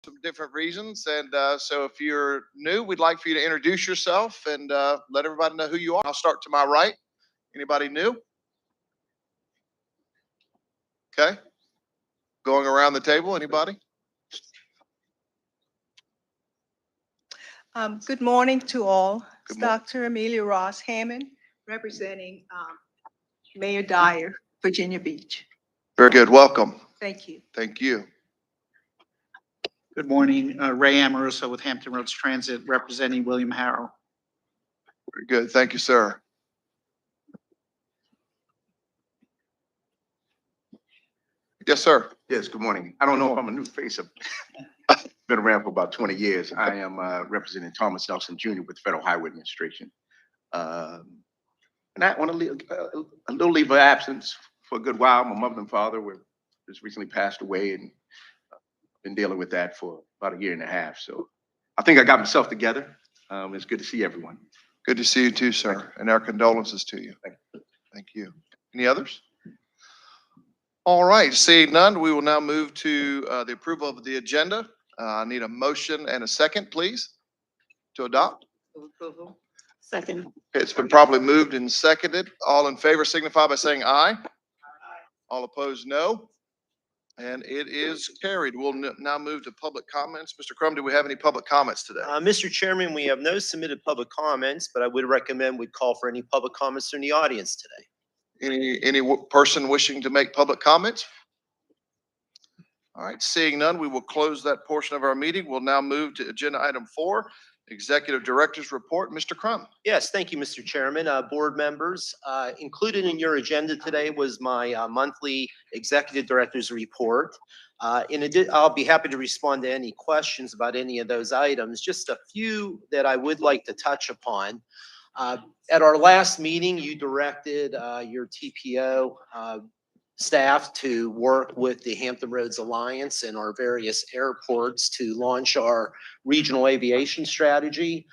some different reasons. And so if you're new, we'd like for you to introduce yourself and let everybody know who you are. I'll start to my right. Anybody new? Okay. Going around the table, anybody? Good morning to all. It's Good morning. Dr. Amelia Ross Hammond, representing Mayor Dyer, Virginia Beach. Very good. Welcome. Thank you. Thank you. Good morning, Ray Amoroso with Hampton Roads Transit, representing William Harrow. Very good. Thank you, sir. Yes, sir. Yes, good morning. I don't know if I'm a new face. I've been around for about 20 years. I am representing Thomas Nelson Jr. with the Federal Highway Administration. And I want to leave a little leave of absence for a good while. My mother and father were just recently passed away, and I've been dealing with that for about a year and a half. So I think I got myself together. It's good to see everyone. Good to see you too, sir. And our condolences to you. Thank you. Any others? All right, seeing none, we will now move to the approval of the agenda. I need a motion and a second, please, to adopt. Second. It's been properly moved and seconded. All in favor signify by saying aye. All opposed, no. And it is carried. We'll now move to public comments. Mr. Crum, do we have any public comments today? Mr. Chairman, we have no submitted public comments, but I would recommend we call for any public comments from the audience today. Any person wishing to make public comments? All right, seeing none, we will close that portion of our meeting. We'll now move to agenda item 4, Executive Director's Report. Mr. Crum. Yes, thank you, Mr. Chairman. Board members, included in your agenda today was my monthly Executive Director's Report. In addition, I'll be happy to respond to any questions about any of those items. Just a few that I would like to touch upon. At our last meeting, you directed your TPO staff to work with the Hampton Roads Alliance and our various airports to launch our regional aviation strategy.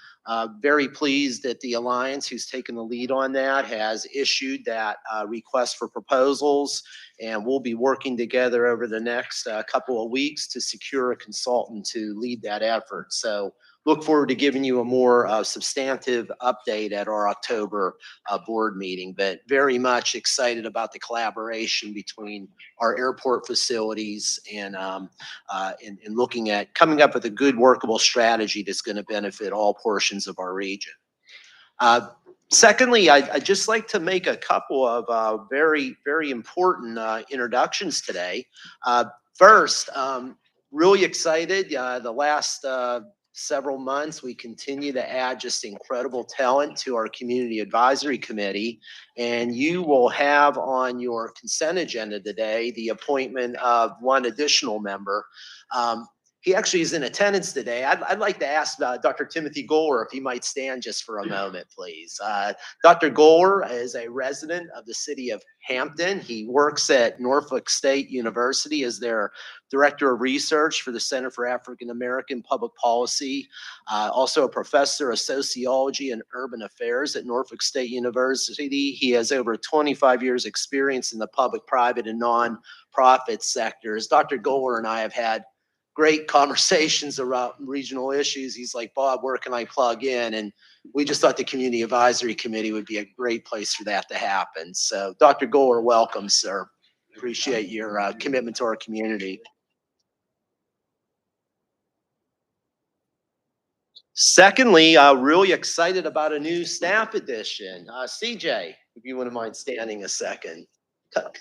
Very pleased that the Alliance, who's taken the lead on that, has issued that request for proposals, and we'll be working together over the next couple of weeks to secure a consultant to lead that effort. So look forward to giving you a more substantive update at our October board meeting, but very much excited about the collaboration between our airport facilities and looking at coming up with a good workable strategy that's going to benefit all portions of our region. Secondly, I'd just like to make a couple of very, very important introductions today. First, really excited. The last several months, we continue to add just incredible talent to our Community Advisory Committee, and you will have on your consent agenda today the appointment of one additional member. He actually is in attendance today. I'd like to ask Dr. Timothy Goler if he might stand just for a moment, please. Dr. Goler is a resident of the city of Hampton. He works at Norfolk State University as their Director of Research for the Center for African American Public Policy, also a professor of sociology and urban affairs at Norfolk State University. He has over 25 years experience in the public, private, and nonprofit sectors. Dr. Goler and I have had great conversations around regional issues. He's like, Bob, where can I plug in? And we just thought the Community Advisory Committee would be a great place for that to happen. So Dr. Goler, welcome, sir. Appreciate your commitment to our community. Secondly, really excited about a new staff addition. CJ, if you wouldn't mind standing a second.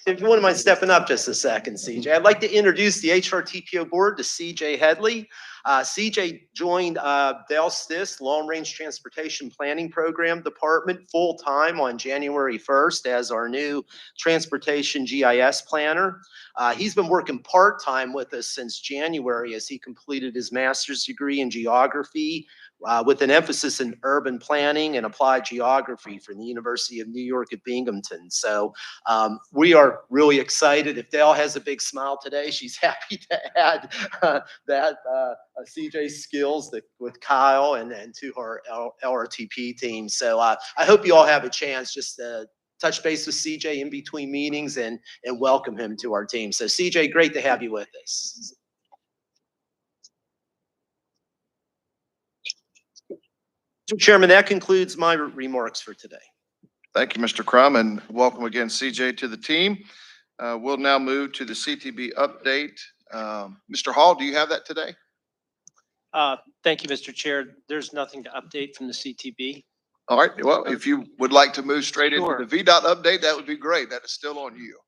If you wouldn't mind stepping up just a second, CJ. I'd like to introduce the HRTPO Board to CJ Headley. CJ joined Dale Stiss Long Range Transportation Planning Program Department full-time on January 1st as our new Transportation GIS Planner. He's been working part-time with us since January as he completed his master's degree in geography with an emphasis in urban planning and applied geography from the University of New York at Binghamton. So we are really excited. If Dale has a big smile today, she's happy to add CJ's skills with Kyle and to our LRTP team. So I hope you all have a chance just to touch base with CJ in between meetings and welcome him to our team. So CJ, great to have you with us. Mr. Chairman, that concludes my remarks for today. Thank you, Mr. Crum, and welcome again, CJ, to the team. We'll now move to the CTB update. Mr. Hall, do you have that today? Thank you, Mr. Chair. There's nothing to update from the CTB. All right, well, if you would like to move straight into Sure. the VDOT update, that would be great. That is still on you.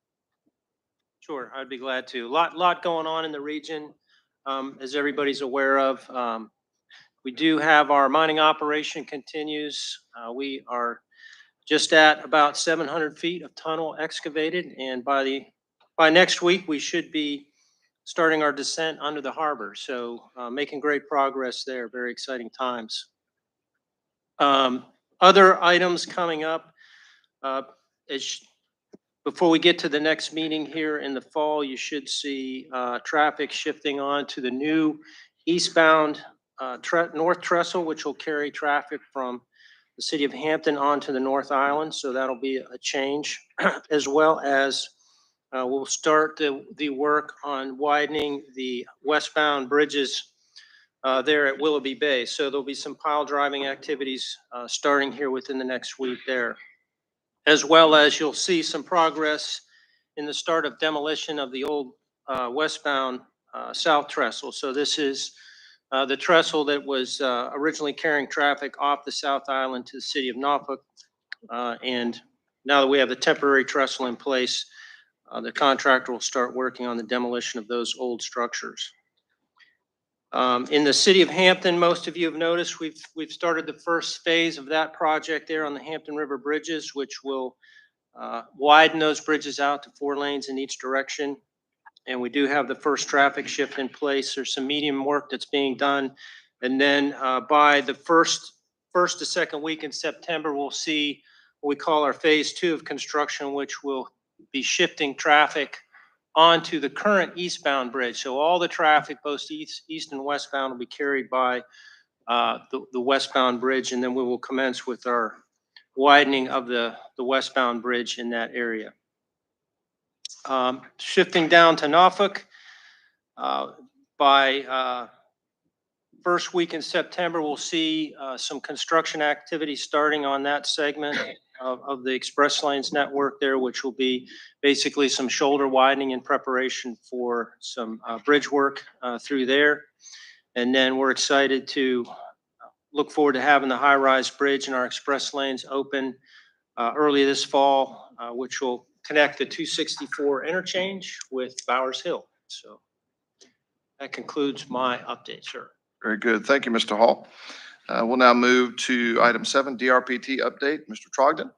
Sure, I'd be glad to. Lot going on in the region, as everybody's aware of. We do have our mining operation continues. We are just at about 700 feet of tunnel excavated, and by next week, we should be starting our descent under the harbor. So making great progress there. Very exciting times. Other items coming up, before we get to the next meeting here in the fall, you should see traffic shifting on to the new eastbound North Trestle, which will carry traffic from the city of Hampton onto the North Island. So that'll be a change, as well as we'll start the work on widening the westbound bridges there at Willoughby Bay. So there'll be some pile driving activities starting here within the next week there. As well as you'll see some progress in the start of demolition of the old westbound South Trestle. So this is the trestle that was originally carrying traffic off the South Island to the city of Norfolk. And now that we have the temporary trestle in place, the contractor will start working on the demolition of those old structures. In the city of Hampton, most of you have noticed we've started the first phase of that project there on the Hampton River bridges, which will widen those bridges out to 4 lanes in each direction. And we do have the first traffic shift in place. There's some medium work that's being done. And then by the first to second week in September, we'll see what we call our phase 2 of construction, which will be shifting traffic onto the current eastbound bridge. So all the traffic, both east and westbound, will be carried by the westbound bridge, and then we will commence with our widening of the westbound bridge in that area. Shifting down to Norfolk, by first week in September, we'll see some construction activity starting on that segment of the express lanes network there, which will be basically some shoulder widening in preparation for some bridge work through there. And then we're excited to look forward to having the high-rise bridge and our express lanes open early this fall, which will connect the 264 interchange with Bowers Hill. So that concludes my update, sir. Very good. Thank you, Mr. Hall. We'll now move to item 7, DRPT update. Mr. Trogdon.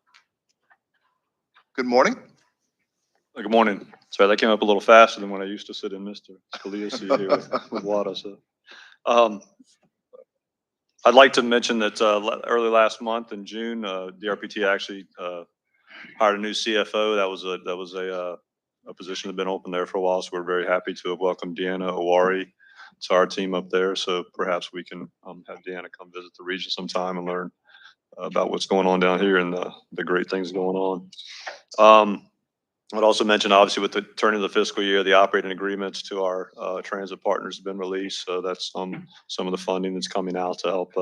Good morning. Good morning. Sorry, that came up a little faster than when I used to sit in Mr. Scalia's seat here with WADA. So, I'd like to mention that early last month in June, DRPT actually hired a new CFO. That was a position that had been open there for a while. So we're very happy to have welcomed Deanna Owari to our team up there. So perhaps we can have Deanna come visit the region sometime and learn about what's going on down here and the great things going on. I'd also mention, obviously, with the turn of the fiscal year, the operating agreements to our transit partners have been released. So that's some of the funding that's coming out to help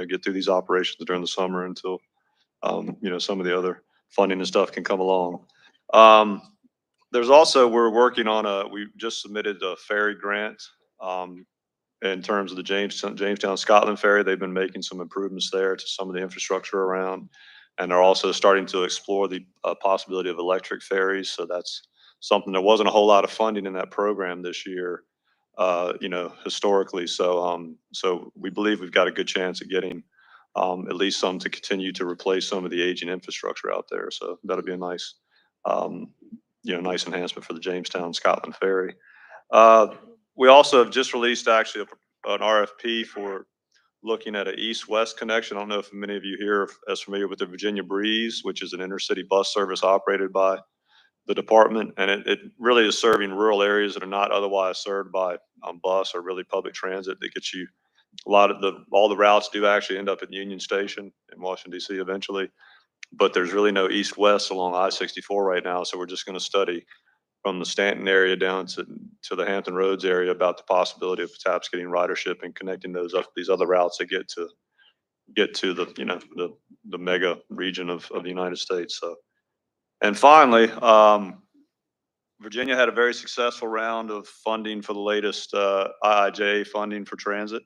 get through these operations during the summer until some of the other funding and stuff can come along. There's also, we're working on we just submitted a ferry grant in terms of the Jamestown Scotland ferry. They've been making some improvements there to some of the infrastructure around, and they're also starting to explore the possibility of electric ferries. So that's something, there wasn't a whole lot of funding in that program this year, historically. So we believe we've got a good chance of getting at least some to continue to replace some of the aging infrastructure out there. So that'll be a nice, nice enhancement for the Jamestown Scotland ferry. We also have just released actually an RFP for looking at an east-west connection. I don't know if many of you here are familiar with the Virginia Breeze, which is an intercity bus service operated by the department. And it really is serving rural areas that are not otherwise served by bus or really public transit. That gets you all the routes do actually end up at Union Station in Washington, D.C. eventually. But there's really no east-west along I-64 right now. So we're just going to study from the Stanton area down to the Hampton Roads area about the possibility of perhaps getting ridership and connecting these other routes that get to get to the, you know, the mega region of the United States. So, and finally, Virginia had a very successful round of funding for the latest IIJA funding for transit.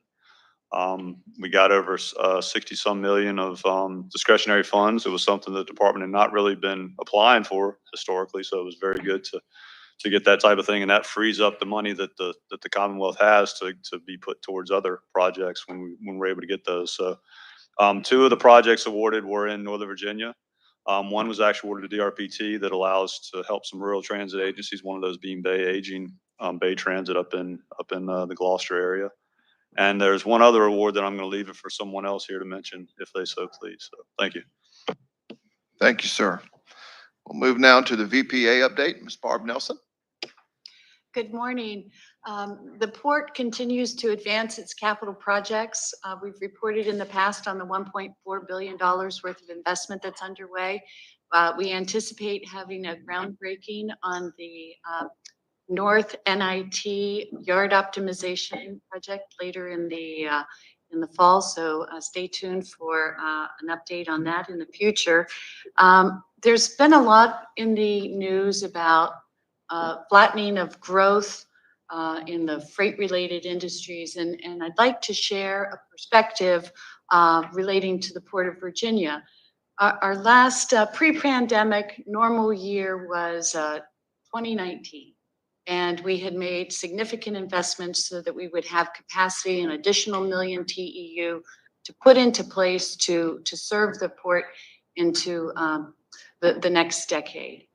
We got over 60 some million of discretionary funds. It was something the department had not really been applying for historically, so it was very good to get that type of thing, and that frees up the money that the Commonwealth has to be put towards other projects when we're able to get those. So two of the projects awarded were in Northern Virginia. One was actually awarded to DRPT that allows to help some rural transit agencies, one of those being Bay Aging Bay Transit up in the Gloucester area. And there's one other award that I'm going to leave it for someone else here to mention if they so please. So thank you. Thank you, sir. We'll move now to the VPA update. Ms. Barb Nelson. Good morning. The port continues to advance its capital projects. We've reported in the past on the $1.4 billion worth of investment that's underway. We anticipate having a groundbreaking on the North NIT yard optimization project later in the fall. So stay tuned for an update on that in the future. There's been a lot in the news about flattening of growth in the freight-related industries, and I'd like to share a perspective relating to the Port of Virginia. Our last pre-pandemic normal year was 2019, and we had made significant investments so that we would have capacity, an additional 1 million TEU to put into place to serve the port into the next decade.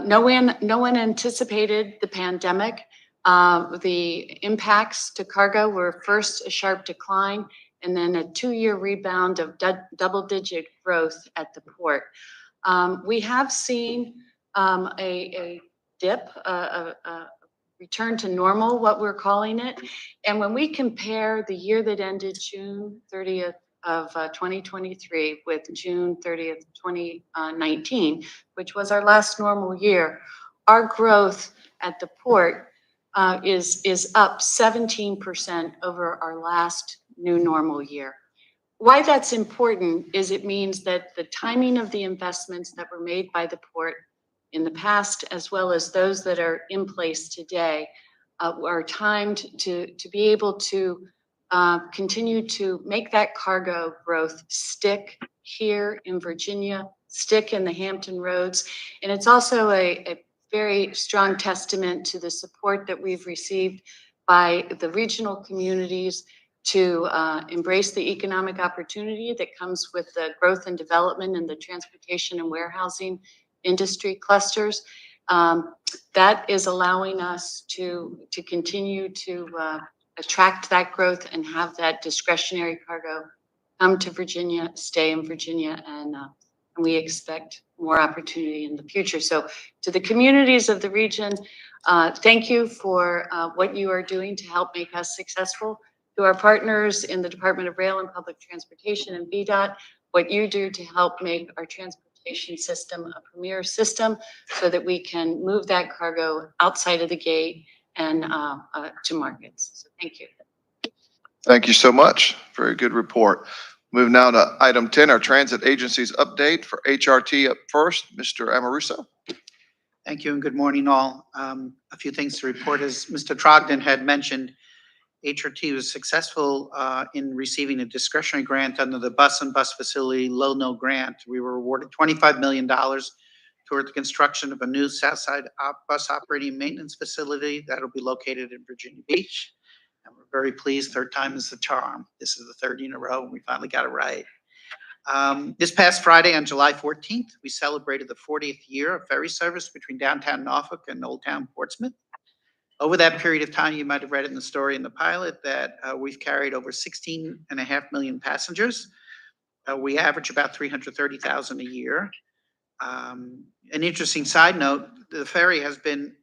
No one anticipated the pandemic. The impacts to cargo were first a sharp decline and then a 2-year rebound of double-digit growth at the port. We have seen a dip, a return to normal, what we're calling it. And when we compare the year that ended June 30th of 2023 with June 30th, 2019, which was our last normal year, our growth at the port is up 17% over our last new normal year. Why that's important is it means that the timing of the investments that were made by the port in the past, as well as those that are in place today, are timed to be able to continue to make that cargo growth stick here in Virginia, stick in the Hampton roads. And it's also a very strong testament to the support that we've received by the regional communities to embrace the economic opportunity that comes with the growth and development in the transportation and warehousing industry clusters. That is allowing us to continue to attract that growth and have that discretionary cargo come to Virginia, stay in Virginia, and we expect more opportunity in the future. So to the communities of the region, thank you for what you are doing to help make us successful. To our partners in the Department of Rail and Public Transportation and VDOT, what you do to help make our transportation system a premier system so that we can move that cargo outside of the gate and to markets. So thank you. Thank you so much. Very good report. Move now to item 10, our transit agencies update. For HRT up first, Mr. Amoruso. Thank you and good morning all. A few things to report. As Mr. Trogdon had mentioned, HRT was successful in receiving a discretionary grant under the Bus and Bus Facility Low-No Grant. We were awarded $25 million toward the construction of a new Southside bus operating maintenance facility that'll be located in Virginia Beach. And we're very pleased. Third time is the charm. This is the third in a row, and we finally got it right. This past Friday on July 14th, we celebrated the 40th year of ferry service between downtown Norfolk and Old Town Portsmouth. Over that period of time, you might have read it in the story in the pilot that we've carried over 16.5 million passengers. We average about 330,000 a year. An interesting side note, the ferry has been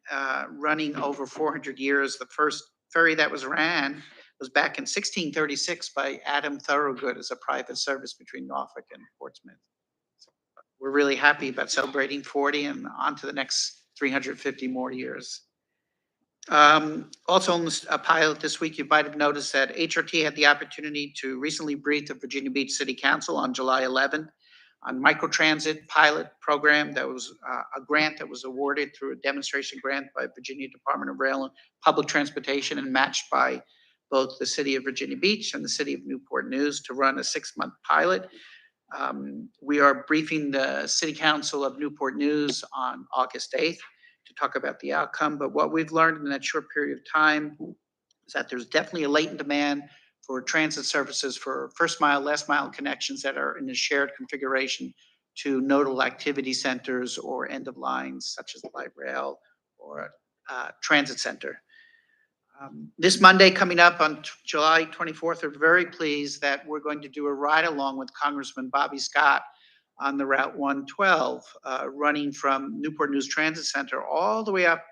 running over 400 years. The first ferry that was ran was back in 1636 by Adam Thorogood as a private service between Norfolk and Portsmouth. So we're really happy about celebrating 40 and on to the next 350 more years. Also on a pilot this week, you might have noticed that HRT had the opportunity to recently brief the Virginia Beach City Council on July 11 on microtransit pilot program. That was a grant that was awarded through a demonstration grant by Virginia Department of Rail and Public Transportation and matched by both the city of Virginia Beach and the city of Newport News to run a 6-month pilot. We are briefing the City Council of Newport News on August 8th to talk about the outcome. But what we've learned in that short period of time is that there's definitely a latent demand for transit services for first mile, last mile connections that are in a shared configuration to nodal activity centers or end of lines such as light rail or transit center. This Monday coming up on July 24th, we're very pleased that we're going to do a ride along with Congressman Bobby Scott on the Route 112, running from Newport News Transit Center all the way up.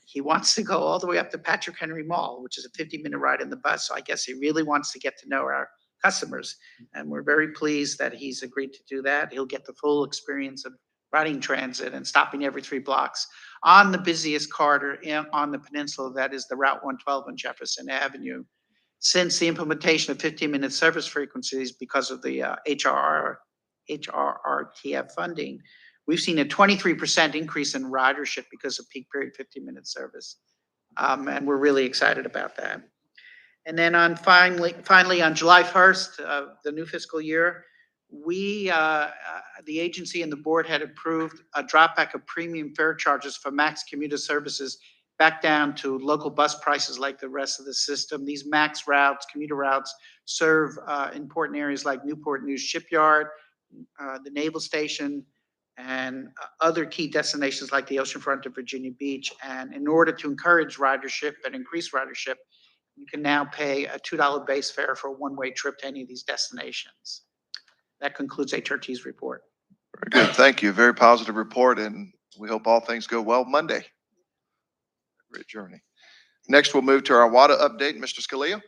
He wants to go all the way up to Patrick Henry Mall, which is a 50-minute ride in the bus. So I guess he really wants to get to know our customers. And we're very pleased that he's agreed to do that. He'll get the full experience of riding transit and stopping every 3 blocks on the busiest corridor on the peninsula, that is the Route 112 on Jefferson Avenue. Since the implementation of 15-minute service frequencies because of the HRTF funding, we've seen a 23% increase in ridership because of peak period 15-minute service. And we're really excited about that. And then finally on July 1st, the new fiscal year, we, the agency and the board had approved a drop back of premium fare charges for max commuter services back down to local bus prices like the rest of the system. These max routes, commuter routes, serve important areas like Newport News Shipyard, the Naval Station, and other key destinations like the oceanfront of Virginia Beach. And in order to encourage ridership and increase ridership, you can now pay a $2 base fare for a one-way trip to any of these destinations. That concludes HRT's report. Very good. Thank you. Very positive report, and we hope all things go well Monday. Great journey. Next, we'll move to our WADA update. Mr. Scalia.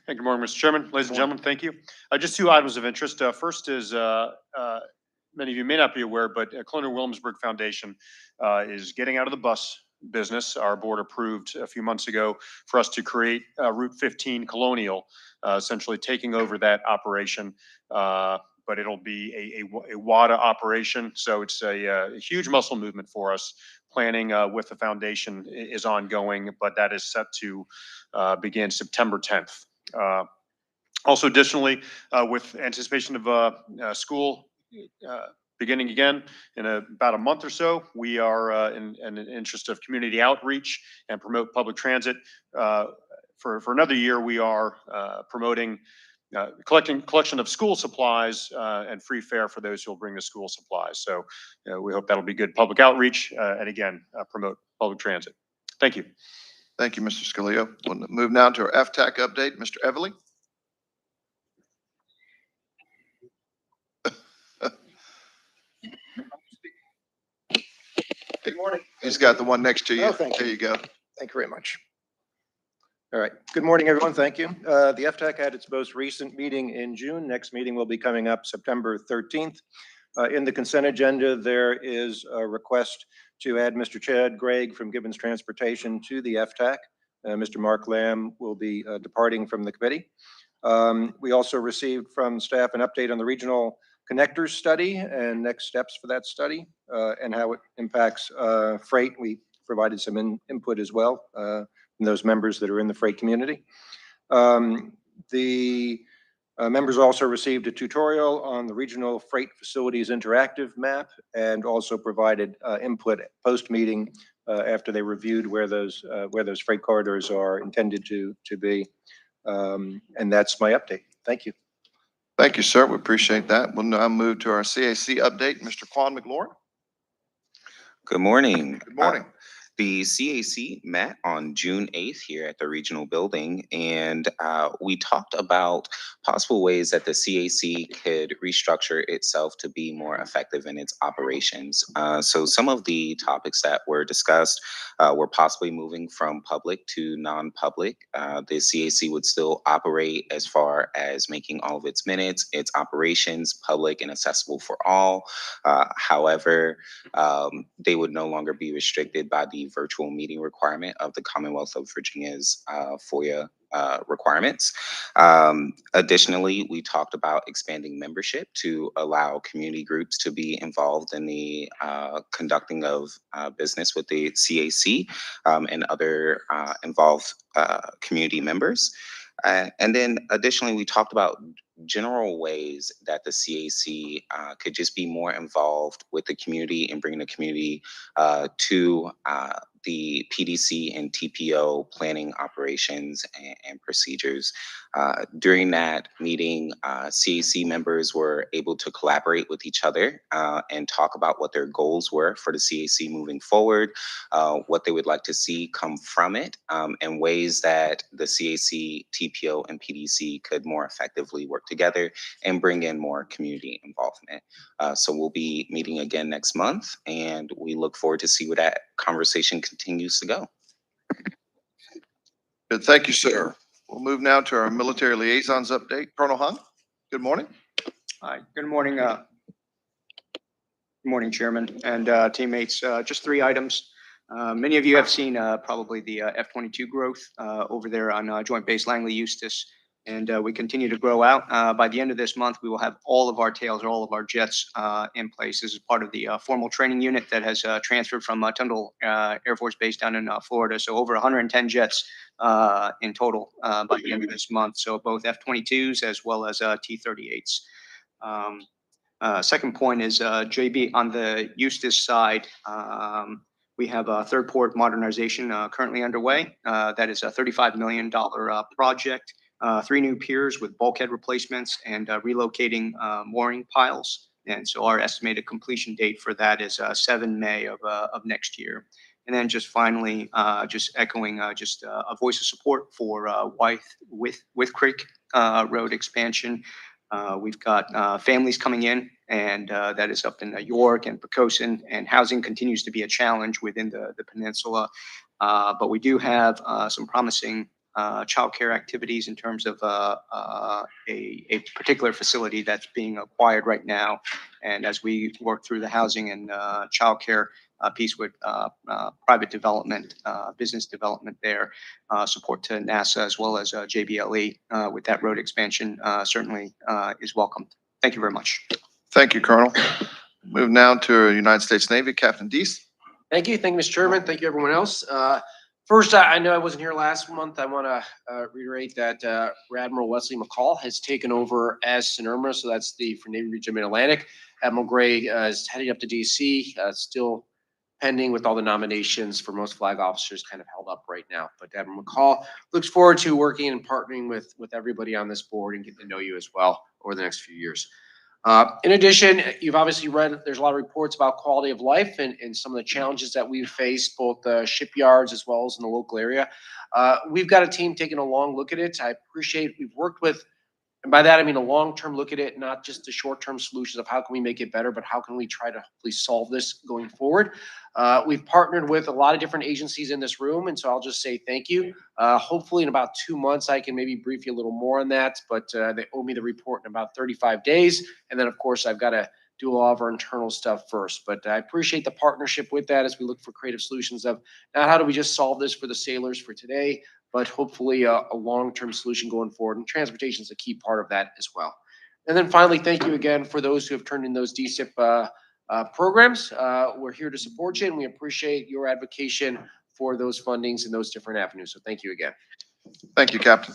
Hey, good morning, Mr. Chairman. Ladies and gentlemen, thank you. Just 2 items of interest. First is, many of you may not be aware, but Colonial Williamsburg Foundation is getting out of the bus business. Our board approved a few months ago for us to create Route 15 Colonial, essentially taking over that operation. But it'll be a WADA operation. So it's a huge muscle movement for us. Planning with the foundation is ongoing, but that is set to begin September 10th. Also, additionally, with anticipation of school beginning again in about a month or so, we are in an interest of community outreach and promote public transit. For another year, we are promoting collection of school supplies and free fare for those who will bring the school supplies. So we hope that'll be good public outreach and again, promote public transit. Thank you. Thank you, Mr. Scalia. We'll move now to our FTAC update. Mr. Everly. Good morning. He's got the one next to you. Oh, thank you. There you go. Thank you very much. All right. Good morning, everyone. Thank you. The FTAC had its most recent meeting in June. Next meeting will be coming up September 13th. In the consent agenda, there is a request to add Mr. Chad Gregg from Gibbons Transportation to the FTAC. Mr. Mark Lamb will be departing from the committee. We also received from staff an update on the regional connectors study and next steps for that study and how it impacts freight. We provided some input as well from those members that are in the freight community. The members also received a tutorial on the regional freight facilities interactive map and also provided input post-meeting after they reviewed where those freight corridors are intended to be. And that's my update. Thank you. Thank you, sir. We appreciate that. We'll now move to our CAC update. Mr. Quan McLaurin. Good morning. Good morning. The CAC met on June 8th here at the regional building, and we talked about possible ways that the CAC could restructure itself to be more effective in its operations. So some of the topics that were discussed were possibly moving from public to non-public. The CAC would still operate as far as making all of its minutes, its operations public and accessible for all. However, they would no longer be restricted by the the virtual meeting requirement of the Commonwealth of Virginia's FOIA requirements. Additionally, we talked about expanding membership to allow community groups to be involved in the conducting of business with the CAC and other involved community members. And then additionally, we talked about general ways that the CAC could just be more involved with the community and bring the community to the PDC and TPO planning operations and procedures. During that meeting, CAC members were able to collaborate with each other and talk about what their goals were for the CAC moving forward, what they would like to see come from it, and ways that the CAC, TPO, and PDC could more effectively work together and bring in more community involvement. So we'll be meeting again next month, and we look forward to see where that conversation continues to go. Good, thank you, sir. We'll move now to our military liaisons update. Colonel Hunt, good morning. Hi, good morning. Good morning, Chairman and teammates. Just 3 items. Many of you have seen probably the F-22 growth over there on Joint Base Langley Eustis, and we continue to grow out. By the end of this month, we will have all of our tails, all of our jets in place. This is part of the formal training unit that has transferred from Tyndall Air Force Base down in Florida. So over 110 jets in total by the end of this month. So both F-22s as well as T-38s. Second point is JB on the Eustis side. We have a third port modernization currently underway. That is a $35 million project. 3 new piers with bulkhead replacements and relocating mooring piles. And so our estimated completion date for that is 7 May of next year. And then just finally, just echoing just a voice of support for Wythe Creek Road expansion. We've got families coming in, and that is up in York and Poquoson, and housing continues to be a challenge within the peninsula. But we do have some promising childcare activities in terms of a particular facility that's being acquired right now. And as we work through the housing and childcare piece with private development, business development there, support to NASA as well as JBLE with that road expansion certainly is welcomed. Thank you very much. Thank you, Colonel. Move now to United States Navy, Captain Deese. Thank you. Thank you, Mr. Chairman. Thank you, everyone else. First, I know I wasn't here last month. I want to reiterate that Rear Admiral Wesley McCall has taken over as SNRMA, so that's for Navy Region Mid-Atlantic. Admiral Gray is heading up to DC, still pending with all the nominations for most flag officers kind of held up right now. But Admiral McCall looks forward to working and partnering with everybody on this board and getting to know you as well over the next few years. In addition, you've obviously read, there's a lot of reports about quality of life and some of the challenges that we've faced, both the shipyards as well as in the local area. We've got a team taking a long look at it. I appreciate we've worked with, and by that I mean a long-term look at it, not just the short-term solutions of how can we make it better, but how can we try to hopefully solve this going forward. We've partnered with a lot of different agencies in this room, and so I'll just say thank you. Hopefully in about 2 months, I can maybe brief you a little more on that, but they owe me the report in about 35 days. And then of course, I've got to do all of our internal stuff first, but I appreciate the partnership with that as we look for creative solutions of not how do we just solve this for the sailors for today, but hopefully a long-term solution going forward. And transportation is a key part of that as well. And then finally, thank you again for those who have turned in those DSIP programs. We're here to support you, and we appreciate your advocation for those fundings and those different avenues. So thank you again. Thank you, Captain.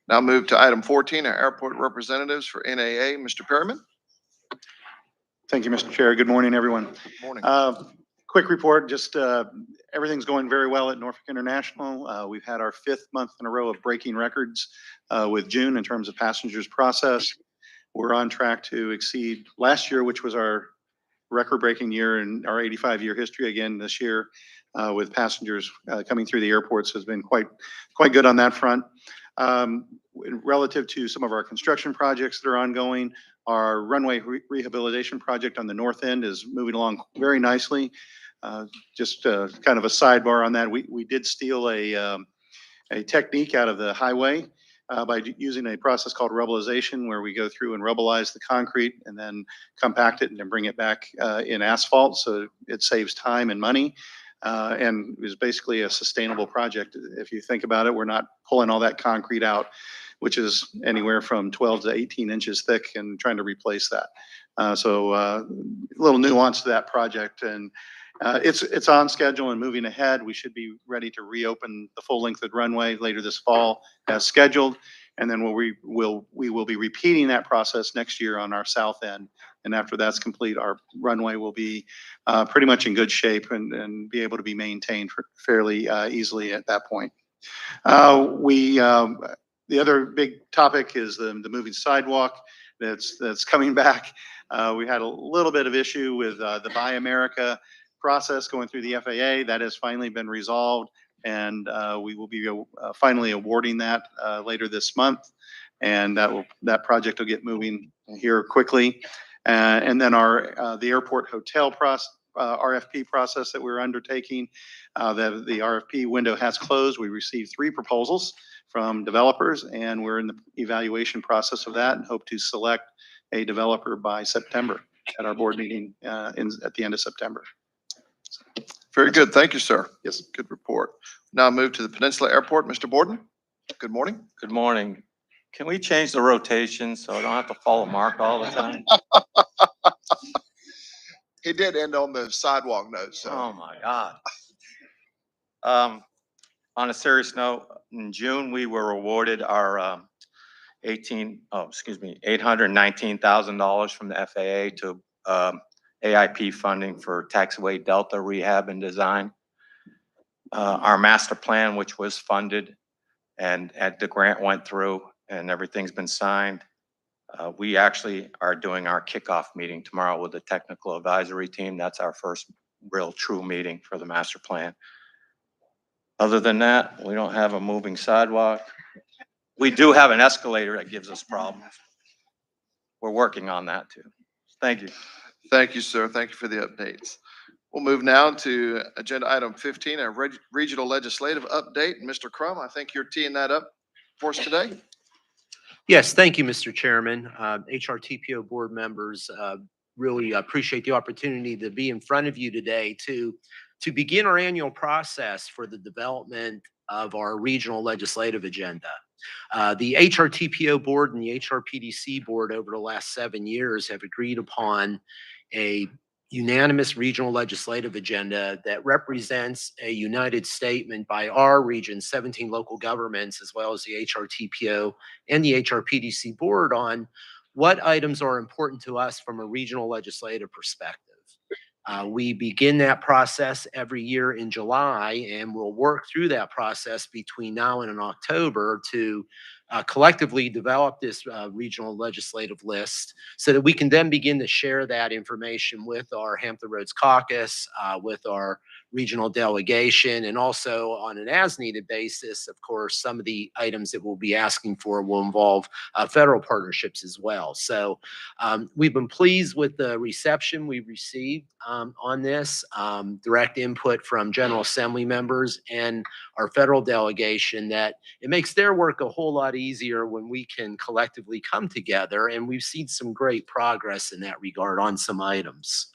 Now move to item 14, our airport representatives for NAA. Mr. Perryman. Thank you, Mr. Chair. Good morning, everyone. Good morning. Quick report, just everything's going very well at Norfolk International. We've had our 5th month in a row of breaking records with June in terms of passengers processed. We're on track to exceed last year, which was our record-breaking year in our 85-year history again this year, with passengers coming through the airports has been quite good on that front. Relative to some of our construction projects that are ongoing, our runway rehabilitation project on the north end is moving along very nicely. Just kind of a sidebar on that, we did steal a technique out of the highway by using a process called rubbleization, where we go through and rubbleize the concrete and then compact it and then bring it back in asphalt, so it saves time and money. and is basically a sustainable project. If you think about it, we're not pulling all that concrete out, which is anywhere from 12 to 18 inches thick, and trying to replace that. So a little nuance to that project, and it's on schedule and moving ahead. We should be ready to reopen the full length of the runway later this fall as scheduled. And then we will be repeating that process next year on our south end. And after that's complete, our runway will be pretty much in good shape and be able to be maintained fairly easily at that point. The other big topic is the moving sidewalk that's coming back. We had a little bit of issue with the Buy America process going through the FAA. That has finally been resolved, and we will be finally awarding that later this month, and that project will get moving here quickly. And then the airport hotel RFP process that we're undertaking, the RFP window has closed. We received 3 proposals from developers, and we're in the evaluation process of that and hope to select a developer by September at our board meeting at the end of September. Very good. Thank you, sir. Yes. Good report. Now move to the Peninsula Airport. Mr. Borden, good morning. Good morning. Can we change the rotation so I don't have to follow Mark all the time? He did end on the sidewalk note, so. Oh, my God. On a serious note, in June, we were awarded our $819,000 from the FAA to AIP funding for taxiway Delta rehab and design. Our master plan, which was funded, and the grant went through and everything's been signed. We actually are doing our kickoff meeting tomorrow with the technical advisory team. That's our first real true meeting for the master plan. Other than that, we don't have a moving sidewalk. We do have an escalator that gives us problems. We're working on that too. Thank you. Thank you, sir. Thank you for the updates. We'll move now to agenda item 15, a regional legislative update. Mr. Crum, I think you're teeing that up for us today. Yes, thank you, Mr. Chairman. HRTPO board members, really appreciate the opportunity to be in front of you today to begin our annual process for the development of our regional legislative agenda. The HRTPO board and the HRPDC board over the last 7 years have agreed upon a unanimous regional legislative agenda that represents a united statement by our region, 17 local governments, as well as the HRTPO and the HRPDC board on what items are important to us from a regional legislative perspective. We begin that process every year in July, and we'll work through that process between now and in October to collectively develop this regional legislative list so that we can then begin to share that information with our Hampton Roads Caucus, with our regional delegation, and also on an as-needed basis. Of course, some of the items that we'll be asking for will involve federal partnerships as well. So we've been pleased with the reception we've received on this, direct input from General Assembly members and our federal delegation, that it makes their work a whole lot easier when we can collectively come together, and we've seen some great progress in that regard on some items.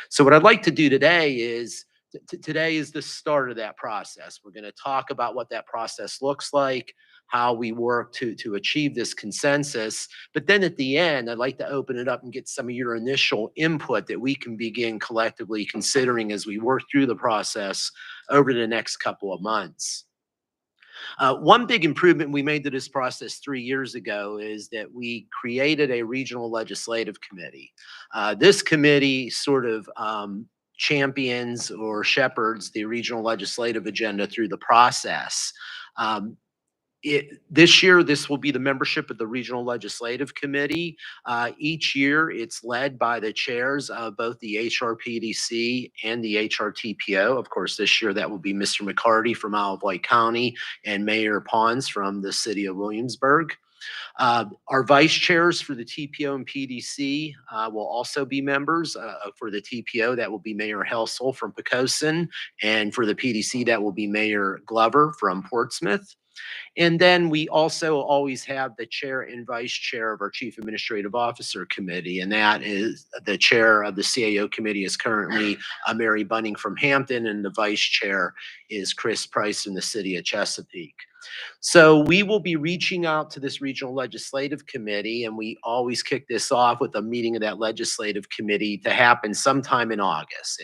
So what I'd like to do today is today is the start of that process. We're going to talk about what that process looks like, how we work to achieve this consensus. But then at the end, I'd like to open it up and get some of your initial input that we can begin collectively considering as we work through the process over the next couple of months. One big improvement we made to this process 3 years ago is that we created a regional legislative committee. This committee sort of champions or shepherds the regional legislative agenda through the process. This year, this will be the membership of the Regional Legislative Committee. Each year, it's led by the chairs of both the HRPDC and the HRTPO. Of course, this year, that will be Mr. McCarty from Isle of Wight County and Mayor Pons from the city of Williamsburg. Our vice chairs for the TPO and PDC will also be members. For the TPO, that will be Mayor Helsel from Poquoson, and for the PDC, that will be Mayor Glover from Portsmouth. And then we also always have the chair and vice chair of our Chief Administrative Officer Committee, and that is the chair of the CAO committee is currently Mary Bunning from Hampton, and the vice chair is Chris Price from the city of Chesapeake. So we will be reaching out to this regional legislative committee, and we always kick this off with a meeting of that legislative committee to happen sometime in August.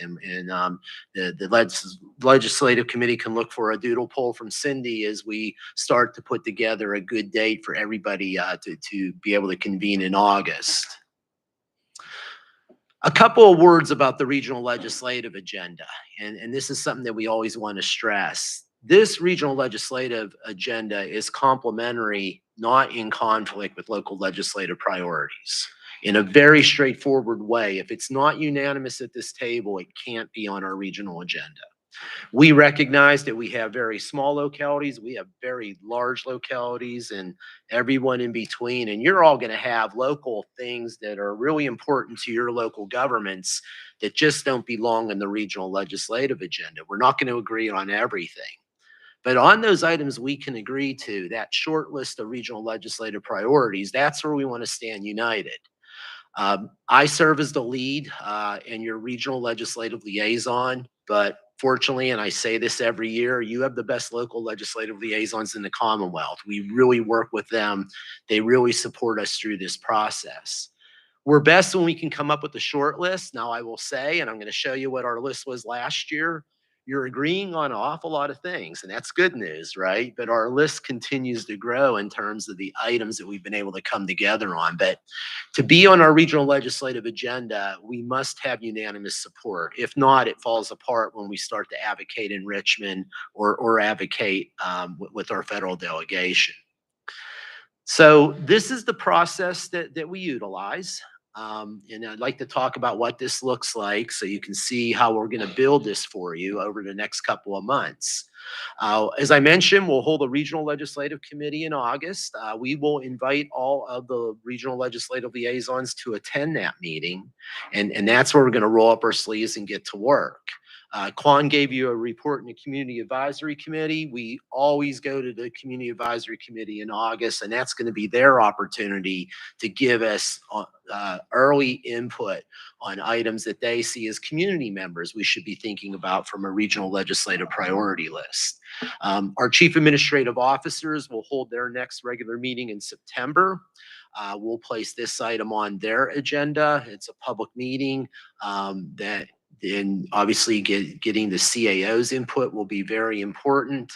The legislative committee can look for a doodle poll from Cindy as we start to put together a good date for everybody to be able to convene in August. A couple of words about the regional legislative agenda, and this is something that we always want to stress. This regional legislative agenda is complementary, not in conflict with local legislative priorities. In a very straightforward way, if it's not unanimous at this table, it can't be on our regional agenda. We recognize that we have very small localities, we have very large localities, and everyone in between. And you're all going to have local things that are really important to your local governments that just don't belong in the regional legislative agenda. We're not going to agree on everything. But on those items we can agree to, that short list of regional legislative priorities, that's where we want to stand united. I serve as the lead and your regional legislative liaison, but fortunately, and I say this every year, you have the best local legislative liaisons in the Commonwealth. We really work with them. They really support us through this process. We're best when we can come up with a short list. Now, I will say, and I'm going to show you what our list was last year, you're agreeing on an awful lot of things, and that's good news, right? But our list continues to grow in terms of the items that we've been able to come together on. But to be on our regional legislative agenda, we must have unanimous support. If not, it falls apart when we start to advocate in Richmond or advocate with our federal delegation. So this is the process that we utilize. And I'd like to talk about what this looks like so you can see how we're going to build this for you over the next couple of months. As I mentioned, we'll hold a regional legislative committee in August. We will invite all of the regional legislative liaisons to attend that meeting. And that's where we're going to roll up our sleeves and get to work. Quan gave you a report in the Community Advisory Committee. We always go to the Community Advisory Committee in August, and that's going to be their opportunity to give us early input on items that they see as community members we should be thinking about from a regional legislative priority list. Our chief administrative officers will hold their next regular meeting in September. We'll place this item on their agenda. It's a public meeting and obviously getting the CAO's input will be very important.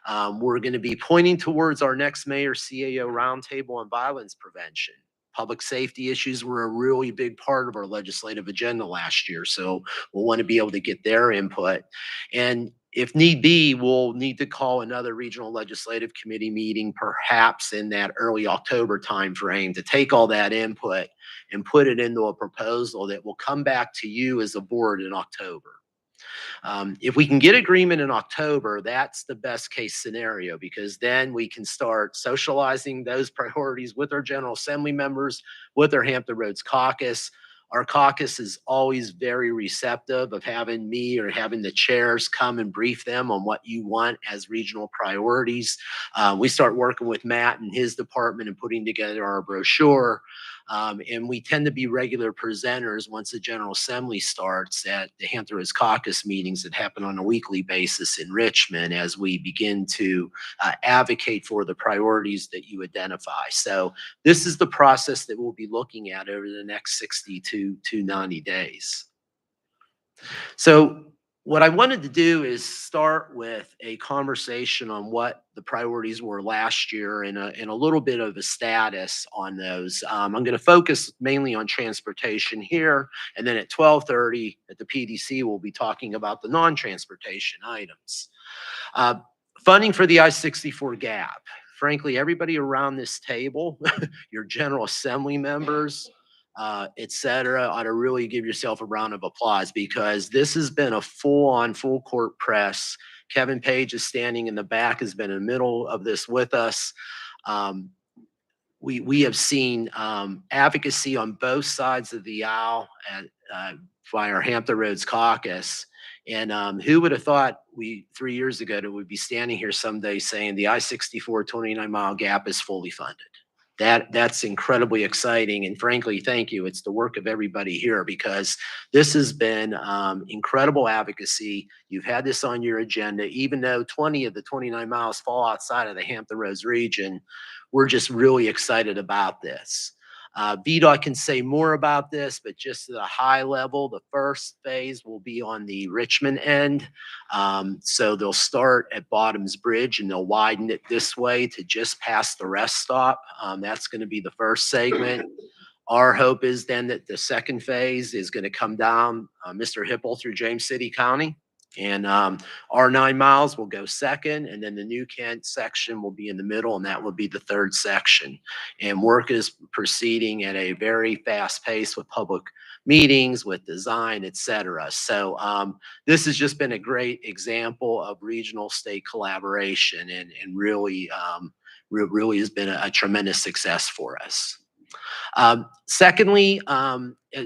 We're going to be pointing towards our next mayor CAO roundtable on violence prevention. Public safety issues were a really big part of our legislative agenda last year, so we'll want to be able to get their input. And if need be, we'll need to call another regional legislative committee meeting, perhaps in that early October timeframe, to take all that input and put it into a proposal that will come back to you as a board in October. If we can get agreement in October, that's the best case scenario, because then we can start socializing those priorities with our General Assembly members, with our Hampton Roads caucus. Our caucus is always very receptive of having me or having the chairs come and brief them on what you want as regional priorities. We start working with Matt and his department and putting together our brochure. And we tend to be regular presenters once the General Assembly starts at the Hampton Roads caucus meetings that happen on a weekly basis in Richmond as we begin to advocate for the priorities that you identify. So this is the process that we'll be looking at over the next 60 to 90 days. So what I wanted to do is start with a conversation on what the priorities were last year and a little bit of a status on those. I'm going to focus mainly on transportation here, and then at 12:30 at the PDC, we'll be talking about the non-transportation items. Funding for the I-64 gap. Frankly, everybody around this table, your General Assembly members, et cetera, ought to really give yourself a round of applause, because this has been a full court press. Kevin Page is standing in the back, has been in the middle of this with us. We have seen advocacy on both sides of the aisle by our Hampton Roads caucus. And who would have thought 3 years ago that we'd be standing here someday saying the I-64 29-mile gap is fully funded? That's incredibly exciting. And frankly, thank you. It's the work of everybody here because this has been incredible advocacy. You've had this on your agenda, even though 20 of the 29 miles fall outside of the Hampton Roads region. We're just really excited about this. VDOT can say more about this, but just at a high level, the first phase will be on the Richmond end. So they'll start at Bottoms Bridge and they'll widen it this way to just past the rest stop. That's going to be the first segment. Our hope is then that the second phase is going to come down Mr. Hipple through James City County. And our 9 miles will go second, and then the New Kent section will be in the middle, and that will be the third section. And work is proceeding at a very fast pace with public meetings, with design, et cetera. So this has just been a great example of regional state collaboration and really, really has been a tremendous success for us. Secondly,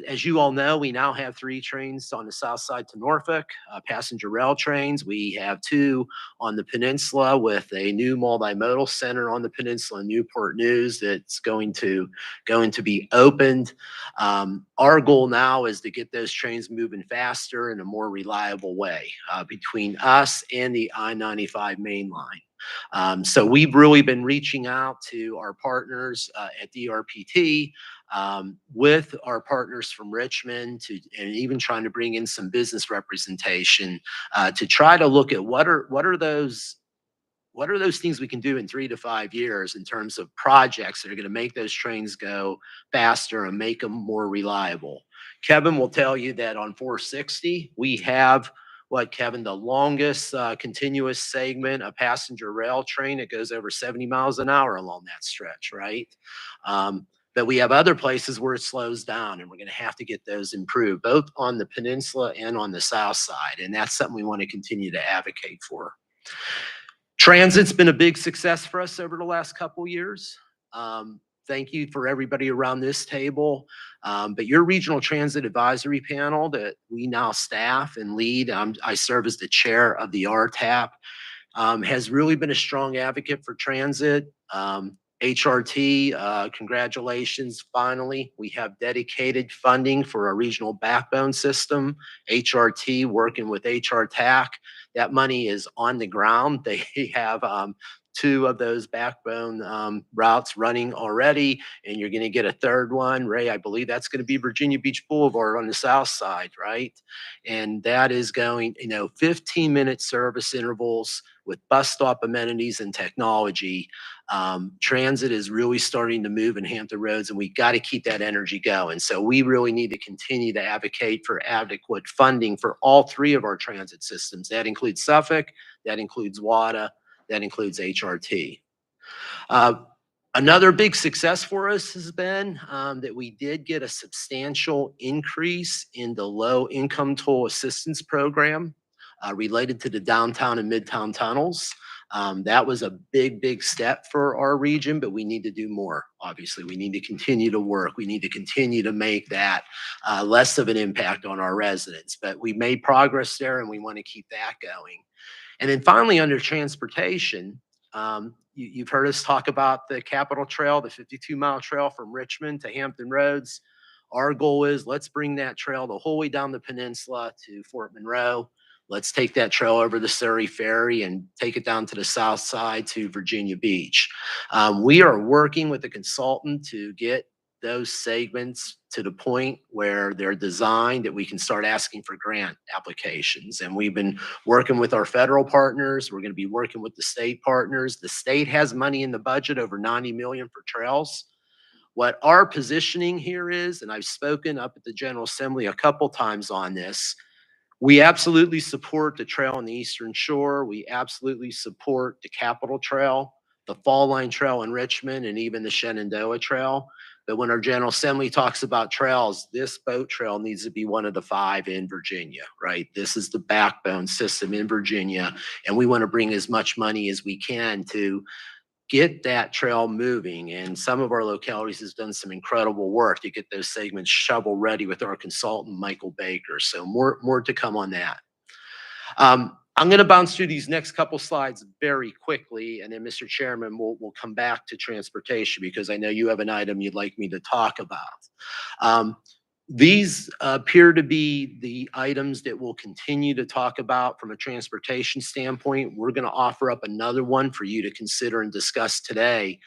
as you all know, we now have 3 trains on the south side to Norfolk, passenger rail trains. We have 2 on the peninsula with a new multimodal center on the peninsula in Newport News that's going to be opened. Our goal now is to get those trains moving faster in a more reliable way between us and the I-95 main line. So we've really been reaching out to our partners at DRPT with our partners from Richmond and even trying to bring in some business representation to try to look at what are those things we can do in 3 to 5 years in terms of projects that are going to make those trains go faster and make them more reliable. Kevin will tell you that on 460, we have Kevin, the longest continuous segment of passenger rail train. It goes over 70 miles an hour along that stretch, right? But we have other places where it slows down, and we're going to have to get those improved, both on the peninsula and on the south side. And that's something we want to continue to advocate for. Transit's been a big success for us over the last couple years. Thank you for everybody around this table. But your regional transit advisory panel that we now staff and lead, I serve as the chair of the RTAP, has really been a strong advocate for transit. HRT, congratulations. Finally, we have dedicated funding for our regional backbone system. HRT working with HRTAC. That money is on the ground. They have 2 of those backbone routes running already, and you're going to get a third one. Ray, I believe that's going to be Virginia Beach Boulevard on the south side, right? And that is going, 15-minute service intervals with bus stop amenities and technology. Transit is really starting to move in Hampton Roads, and we got to keep that energy going. So we really need to continue to advocate for adequate funding for all 3 of our transit systems. That includes Suffolk, that includes WADA, that includes HRT. Another big success for us has been that we did get a substantial increase in the low income toll assistance program related to the downtown and midtown tunnels. That was a big step for our region, but we need to do more. Obviously, we need to continue to work. We need to continue to make that less of an impact on our residents. But we made progress there, and we want to keep that going. And then finally, under transportation, you've heard us talk about the Capitol Trail, the 52-mile trail from Richmond to Hampton Roads. Our goal is let's bring that trail the whole way down the peninsula to Fort Monroe. Let's take that trail over the Surrey Ferry and take it down to the south side to Virginia Beach. We are working with a consultant to get those segments to the point where they're designed that we can start asking for grant applications. And we've been working with our federal partners. We're going to be working with the state partners. The state has money in the budget, over $90 million for trails. What our positioning here is, and I've spoken up at the General Assembly a couple times on this, we absolutely support the trail on the Eastern Shore. We absolutely support the Capitol Trail, the Fall Line Trail in Richmond, and even the Shenandoah Trail. But when our General Assembly talks about trails, this boat trail needs to be one of the 5 in Virginia, right? This is the backbone system in Virginia, and we want to bring as much money as we can to get that trail moving. And some of our localities has done some incredible work to get those segments shovel ready with our consultant, Michael Baker. So more to come on that. I'm going to bounce through these next couple slides very quickly, and then Mr. Chairman, we'll come back to transportation because I know you have an item you'd like me to talk about. These appear to be the items that we'll continue to talk about from a transportation standpoint. We're going to offer up another one for you to consider and discuss today.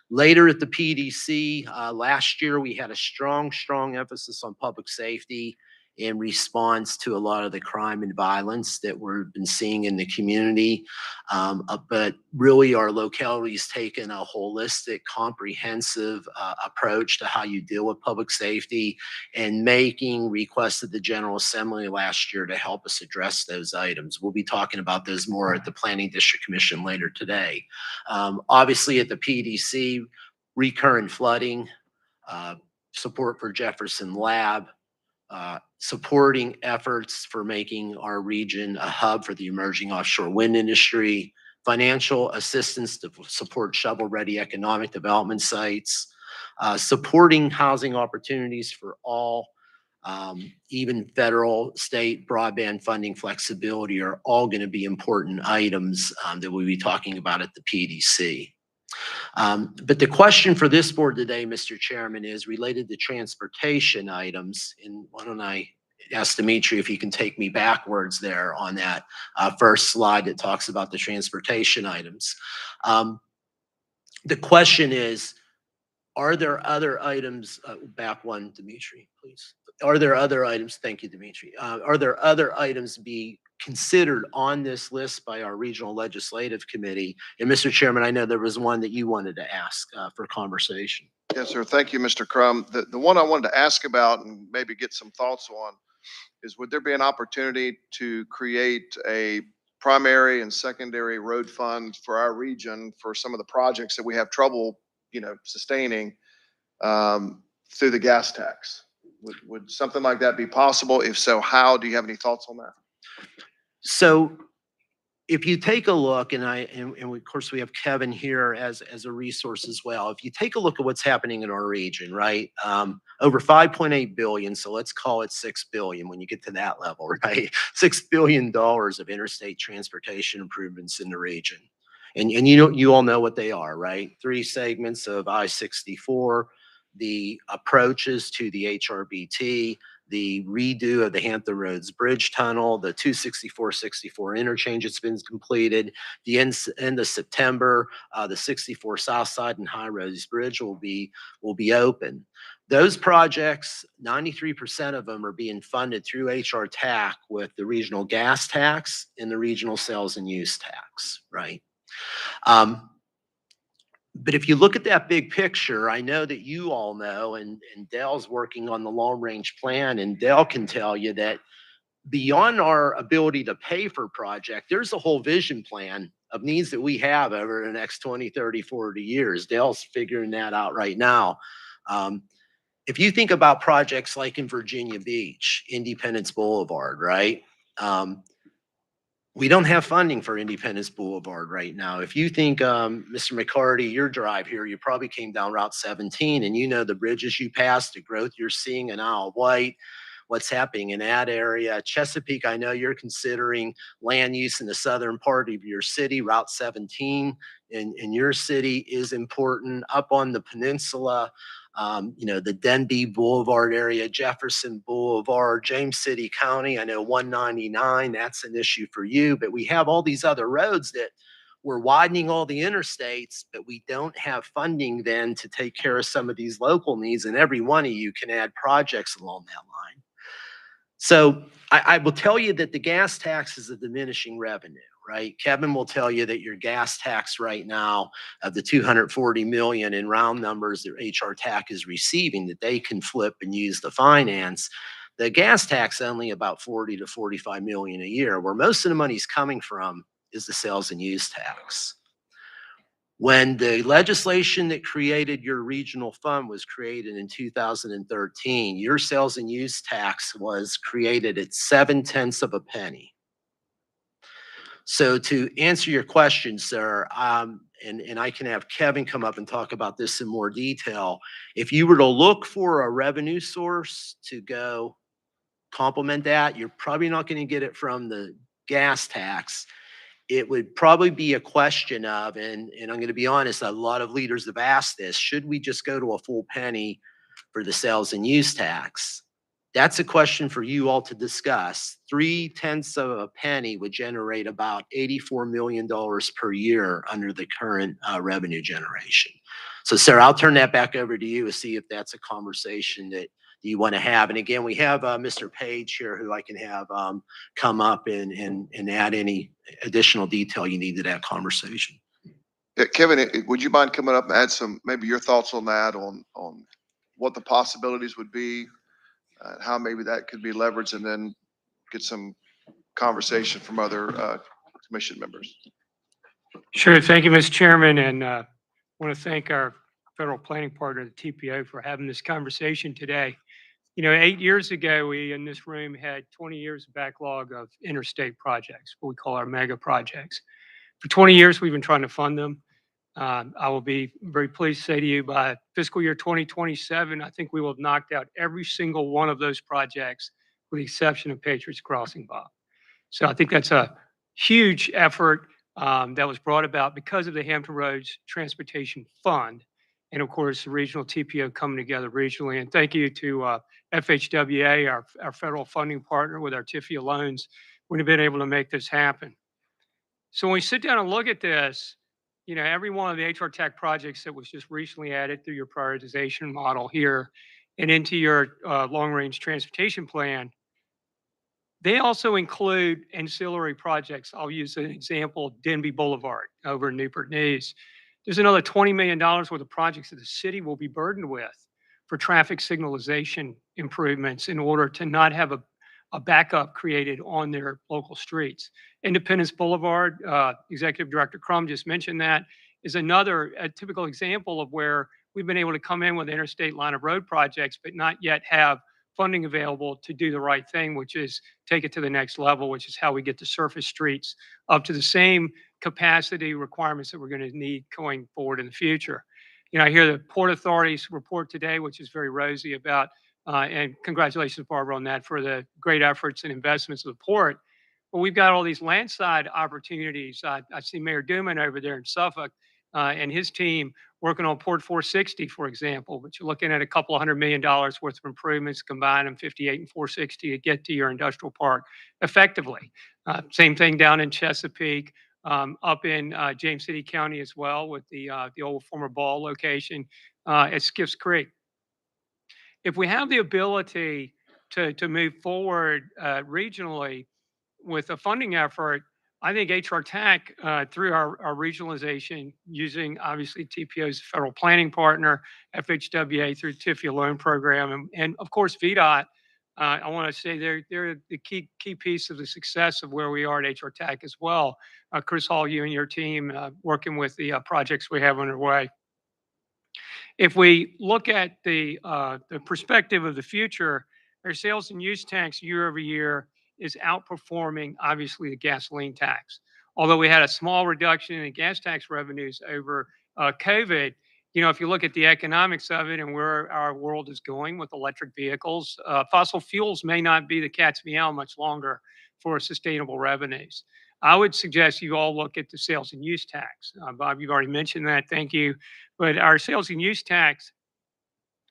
Later at the PDC, last year, we had a strong emphasis on public safety in response to a lot of the crime and violence that we've been seeing in the community. But really our locality has taken a holistic, comprehensive approach to how you deal with public safety and making requests of the General Assembly last year to help us address those items. We'll be talking about those more at the Planning District Commission later today. Obviously at the PDC, recurrent flooding, support for Jefferson Lab, supporting efforts for making our region a hub for the emerging offshore wind industry, financial assistance to support shovel-ready economic development sites, supporting housing opportunities for all, even federal, state broadband funding flexibility are all going to be important items that we'll be talking about at the PDC. But the question for this board today, Mr. Chairman, is related to transportation items. And why don't I ask Dimitri if he can take me backwards there on that first slide that talks about the transportation items. The question is, are there other items, back one, Dimitri, please. Are there other items, thank you, Dimitri. Are there other items be considered on this list by our regional legislative committee? And Mr. Chairman, I know there was one that you wanted to ask for conversation. Yes, sir. Thank you, Mr. Crum. The one I wanted to ask about and maybe get some thoughts on is, would there be an opportunity to create a primary and secondary road fund for our region for some of the projects that we have trouble, sustaining through the gas tax? Would something like that be possible? If so, how? Do you have any thoughts on that? So if you take a look, and of course we have Kevin here as a resource as well. If you take a look at what's happening in our region, right? Over 5.8 billion, so let's call it 6 billion when you get to that level, right? $6 billion of interstate transportation improvements in the region. And you all know what they are, right? 3 segments of I-64, the approaches to the HRBT, the redo of the Hampton Roads Bridge Tunnel, the 264-64 interchange that's been completed. The end of September, the 64 South Side and High Roads Bridge will be open. Those projects, 93% of them are being funded through HRTPO with the regional gas tax and the regional sales and use tax, right? But if you look at that big picture, I know that you all know, and Dale's working on the long range plan, and Dale can tell you that beyond our ability to pay for project, there's a whole vision plan of needs that we have over the next 20, 30, 40 years. Dale's figuring that out right now. If you think about projects like in Virginia Beach, Independence Boulevard, right? We don't have funding for Independence Boulevard right now. If you think, Mr. McCarty, your drive here, you probably came down Route 17 and you know the bridges you passed, the growth you're seeing in Isle of Wight, what's happening in that area. Chesapeake, I know you're considering land use in the southern part of your city. Route 17 in your city is important. Up on the peninsula, the Denby Boulevard area, Jefferson Boulevard, James City County. I know 199, that's an issue for you, but we have all these other roads that we're widening all the interstates, but we don't have funding then to take care of some of these local needs. And every one of you can add projects along that line. So I will tell you that the gas tax is a diminishing revenue, right? Kevin will tell you that your gas tax right now of the 240 million in round numbers that HRTPO is receiving that they can flip and use to finance, the gas tax only about 40 to 45 million a year, where most of the money's coming from is the sales and use tax. When the legislation that created your regional fund was created in 2013, your sales and use tax was created at 0.7 of a penny. So to answer your question, sir, and I can have Kevin come up and talk about this in more detail. If you were to look for a revenue source to go complement that, you're probably not going to get it from the gas tax, it would probably be a question of, and I'm going to be honest, a lot of leaders have asked this, should we just go to a full penny for the sales and use tax? That's a question for you all to discuss. 0.3 of a penny would generate about $84 million per year under the current revenue generation. So Sarah, I'll turn that back over to you to see if that's a conversation that you want to have. And again, we have Mr. Page here who I can have come up and add any additional detail you need to that conversation. Yeah, Kevin, would you mind coming up and add some, maybe your thoughts on that, on what the possibilities would be, how maybe that could be leveraged, and then get some conversation from other commission members? Sure. Thank you, Mr. Chairman, and want to thank our federal planning partner, the TPO, for having this conversation today. You know, 8 years ago, we in this room had 20 years of backlog of interstate projects, what we call our mega projects. For 20 years, we've been trying to fund them. I will be very pleased to say to you by fiscal year 2027, I think we will have knocked out every single one of those projects with the exception of Patriots Crossing, Bob. So I think that's a huge effort that was brought about because of the Hampton Roads Transportation Fund. And of course, the regional TPO coming together regionally. And thank you to FHWA, our federal funding partner with our TIFIA loans. We've been able to make this happen. So when we sit down and look at this, you know, every one of the HR Tech projects that was just recently added through your prioritization model here and into your long-range transportation plan, they also include ancillary projects. I'll use an example, Denby Boulevard over in Newport News. There's another $20 million worth of projects that the city will be burdened with for traffic signalization improvements in order to not have a backup created on their local streets. Independence Boulevard, Executive Director Crum just mentioned that, is another typical example of where we've been able to come in with interstate line of road projects, but not yet have funding available to do the right thing, which is take it to the next level, which is how we get the surface streets up to the same capacity requirements that we're going to need going forward in the future. You know, I hear the Port Authority's report today, which is very rosy about, and congratulations, Barbara, on that for the great efforts and investments of the port. But we've got all these landside opportunities. I see Mayor Duman over there in Suffolk and his team working on Port 460, for example, but you're looking at a couple of $100 million worth of improvements, combine them 58 and 460 to get to your industrial park effectively. Same thing down in Chesapeake, up in James City County as well with the old former Ball location at Skiffs Creek. If we have the ability to move forward regionally with a funding effort, I think HR Tech, through our regionalization, using obviously TPO's federal planning partner, FHWA through TIFIA loan program, and of course VDOT, I want to say they're the key piece of the success of where we are at HR Tech as well. Chris Hall, you and your team working with the projects we have underway. If we look at the perspective of the future, our sales and use tax year over year is outperforming, obviously, the gasoline tax. Although we had a small reduction in the gas tax revenues over COVID, you know, if you look at the economics of it and where our world is going with electric vehicles, fossil fuels may not be the cat's meow much longer for sustainable revenues. I would suggest you all look at the sales and use tax. Bob, you've already mentioned that. Thank you. But our sales and use tax,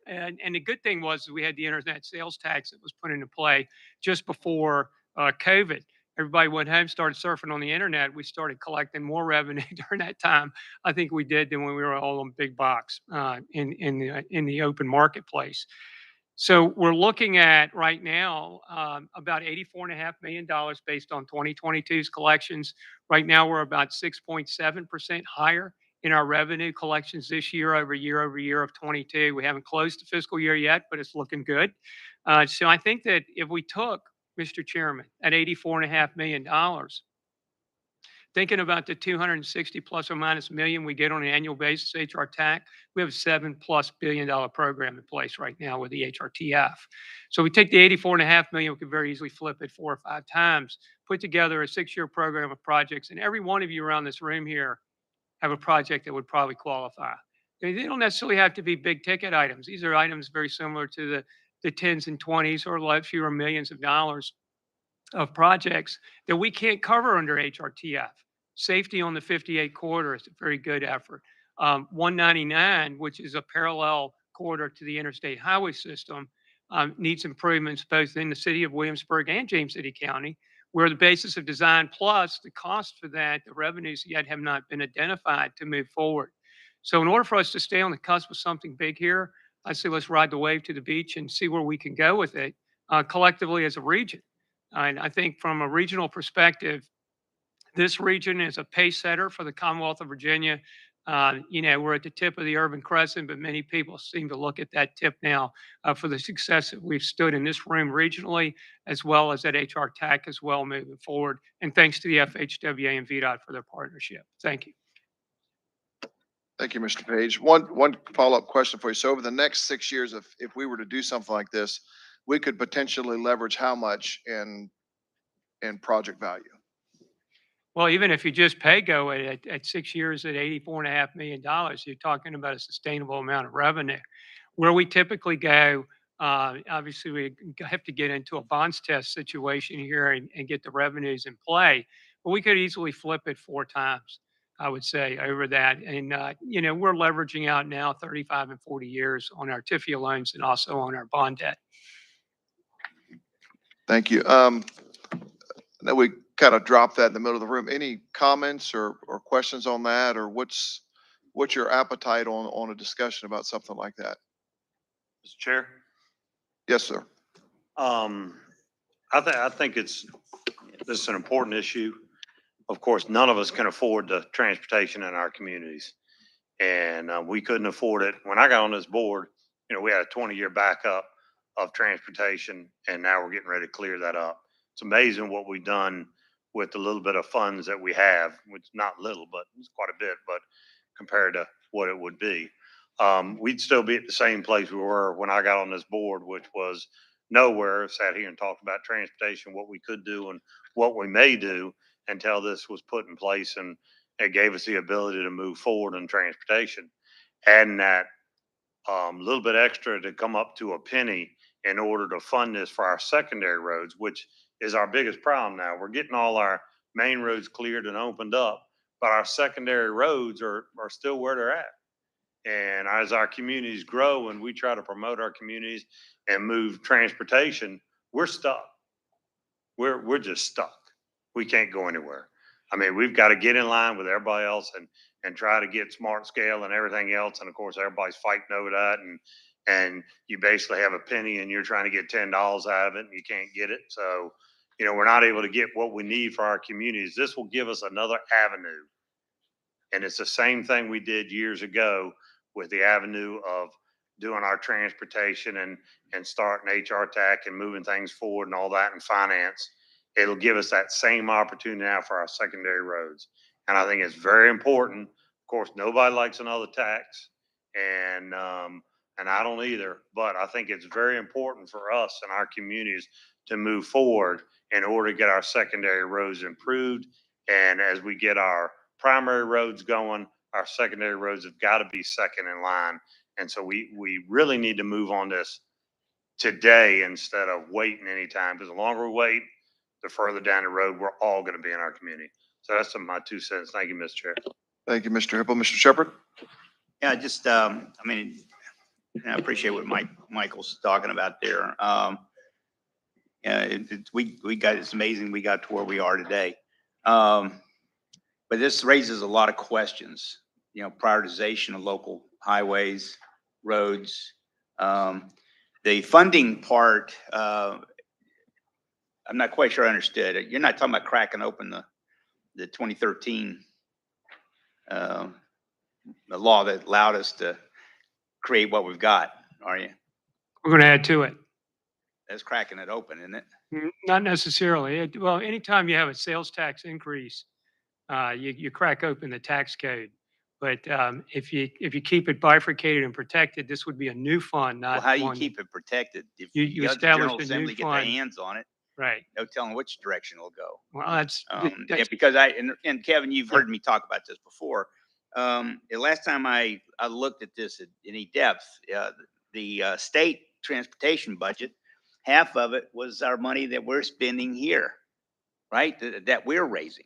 and the good thing was we had the internet sales tax that was put into play just before COVID. Everybody went home, started surfing on the internet. We started collecting more revenue during that time, I think we did, than when we were all on big box in the open marketplace. So we're looking at right now about $84.5 million based on 2022's collections. Right now, we're about 6.7% higher in our revenue collections this year over year of 22. We haven't closed the fiscal year yet, but it's looking good. So I think that if we took, Mr. Chairman, at $84.5 million, thinking about the 260 plus or minus million we get on an annual basis, HR TAC, we have a $7+ billion program in place right now with the HRTF. So we take the 84.5 million, we could very easily flip it 4 or 5 times, put together a 6-year program of projects, and every one of you around this room here have a project that would probably qualify. They don't necessarily have to be big ticket items. These are items very similar to the 10s and 20s or fewer millions of dollars. of projects that we can't cover under HRTF. Safety on the 58 corridor is a very good effort. 199, which is a parallel corridor to the interstate highway system, needs improvements both in the city of Williamsburg and James City County, where the basis of design plus the cost for that, the revenues yet have not been identified to move forward. So in order for us to stay on the cusp of something big here, I say let's ride the wave to the beach and see where we can go with it collectively as a region. And I think from a regional perspective, this region is a pace setter for the Commonwealth of Virginia. We're at the tip of the urban crescent, but many people seem to look at that tip now for the success that we've stood in this room regionally, as well as at HRTAC as well moving forward. And thanks to the FHWA and VDOT for their partnership. Thank you. Thank you, Mr. Page. One follow-up question for you. So over the next 6 years, if we were to do something like this, we could potentially leverage how much in project value? Well, even if you just pay go at 6 years at $84.5 million, you're talking about a sustainable amount of revenue. Where we typically go, obviously we have to get into a bonds test situation here and get the revenues in play, but we could easily flip it 4 times, I would say, over that. And, we're leveraging out now 35 and 40 years on our TIFIA loans and also on our bond debt. Thank you. Now we kind of dropped that in the middle of the room. Any comments or questions on that, or what's your appetite on a discussion about something like that? Mr. Chair. Yes, sir. I think this is an important issue. Of course, none of us can afford the transportation in our communities. And we couldn't afford it. When I got on this board, we had a 20-year backup of transportation, and now we're getting ready to clear that up. It's amazing what we've done with the little bit of funds that we have, which is not little, but it's quite a bit, but compared to what it would be. We'd still be at the same place we were when I got on this board, which was nowhere. Sat here and talked about transportation, what we could do and what we may do until this was put in place, and it gave us the ability to move forward in transportation. Adding that little bit extra to come up to a penny in order to fund this for our secondary roads, which is our biggest problem now. We're getting all our main roads cleared and opened up, but our secondary roads are still where they're at. And as our communities grow and we try to promote our communities and move transportation, we're stuck. We're just stuck. We can't go anywhere. I mean, we've got to get in line with everybody else and try to get smart scale and everything else. And of course, everybody's fighting over that. And you basically have a penny and you're trying to get $10 out of it and you can't get it. So, we're not able to get what we need for our communities. This will give us another avenue. And it's the same thing we did years ago with the avenue of doing our transportation and starting HRTAC and moving things forward and all that in finance. It'll give us that same opportunity now for our secondary roads. And I think it's very important. Of course, nobody likes another tax, and I don't either, but I think it's very important for us and our communities to move forward in order to get our secondary roads improved. And as we get our primary roads going, our secondary roads have got to be second in line. And so we really need to move on this today instead of waiting any time, because the longer we wait, the further down the road we're all going to be in our community. So that's my 2 cents. Thank you, Mr. Chair. Thank you, Mr. Hippel. Mr. Shepherd? Yeah, just, I appreciate what Michael's talking about there. It's amazing we got to where we are today. But this raises a lot of questions, prioritization of local highways, roads. The funding part, I'm not quite sure I understood it. You're not talking about cracking open the 2013 the law that allowed us to create what we've got, are you? We're going to add to it. That's cracking it open, isn't it? Not necessarily. Well, anytime you have a sales tax increase, you crack open the tax code. But if you keep it bifurcated and protected, this would be a new fund, not Well, how do you one. keep it protected? If You the establish General a new Assembly get their fund. hands on it, Right. no telling which direction it'll go. Well, that's Yeah, because and Kevin, you've heard me talk about this before. The last time I looked at this in any depth, the state transportation budget, half of it was our money that we're spending here right? That we're raising.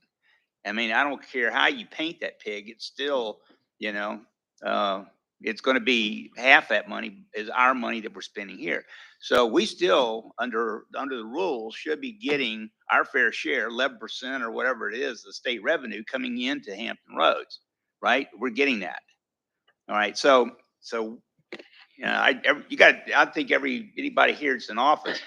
I mean, I don't care how you paint that pig, it's still, you know, it's gonna be half that money is our money that we're spending here. So we still, under the rules, should be getting our fair share, 11% or whatever it is, the state revenue coming into Hampton Roads, right? We're getting that. All right, so, you know, I think anybody here that's in office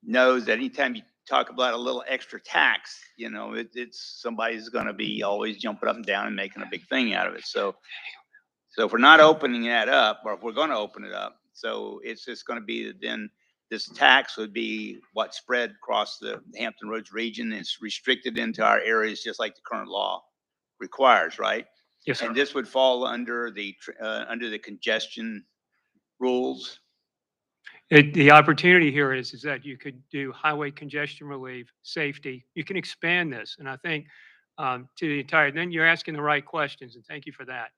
knows that anytime you talk about a little extra tax, you know, it's somebody's gonna be always jumping up and down and making a big thing out of it. So if we're not opening that up, or if we're gonna open it up, so it's just gonna be that then this tax would be what spread across the Hampton Roads region. It's restricted into our areas, just like the current law requires, right? Yes, sir. And this would fall under the congestion rules. The opportunity here is that you could do highway congestion relief, safety. You can expand this. And I think to the entire, then you're asking the right questions, and thank you for that.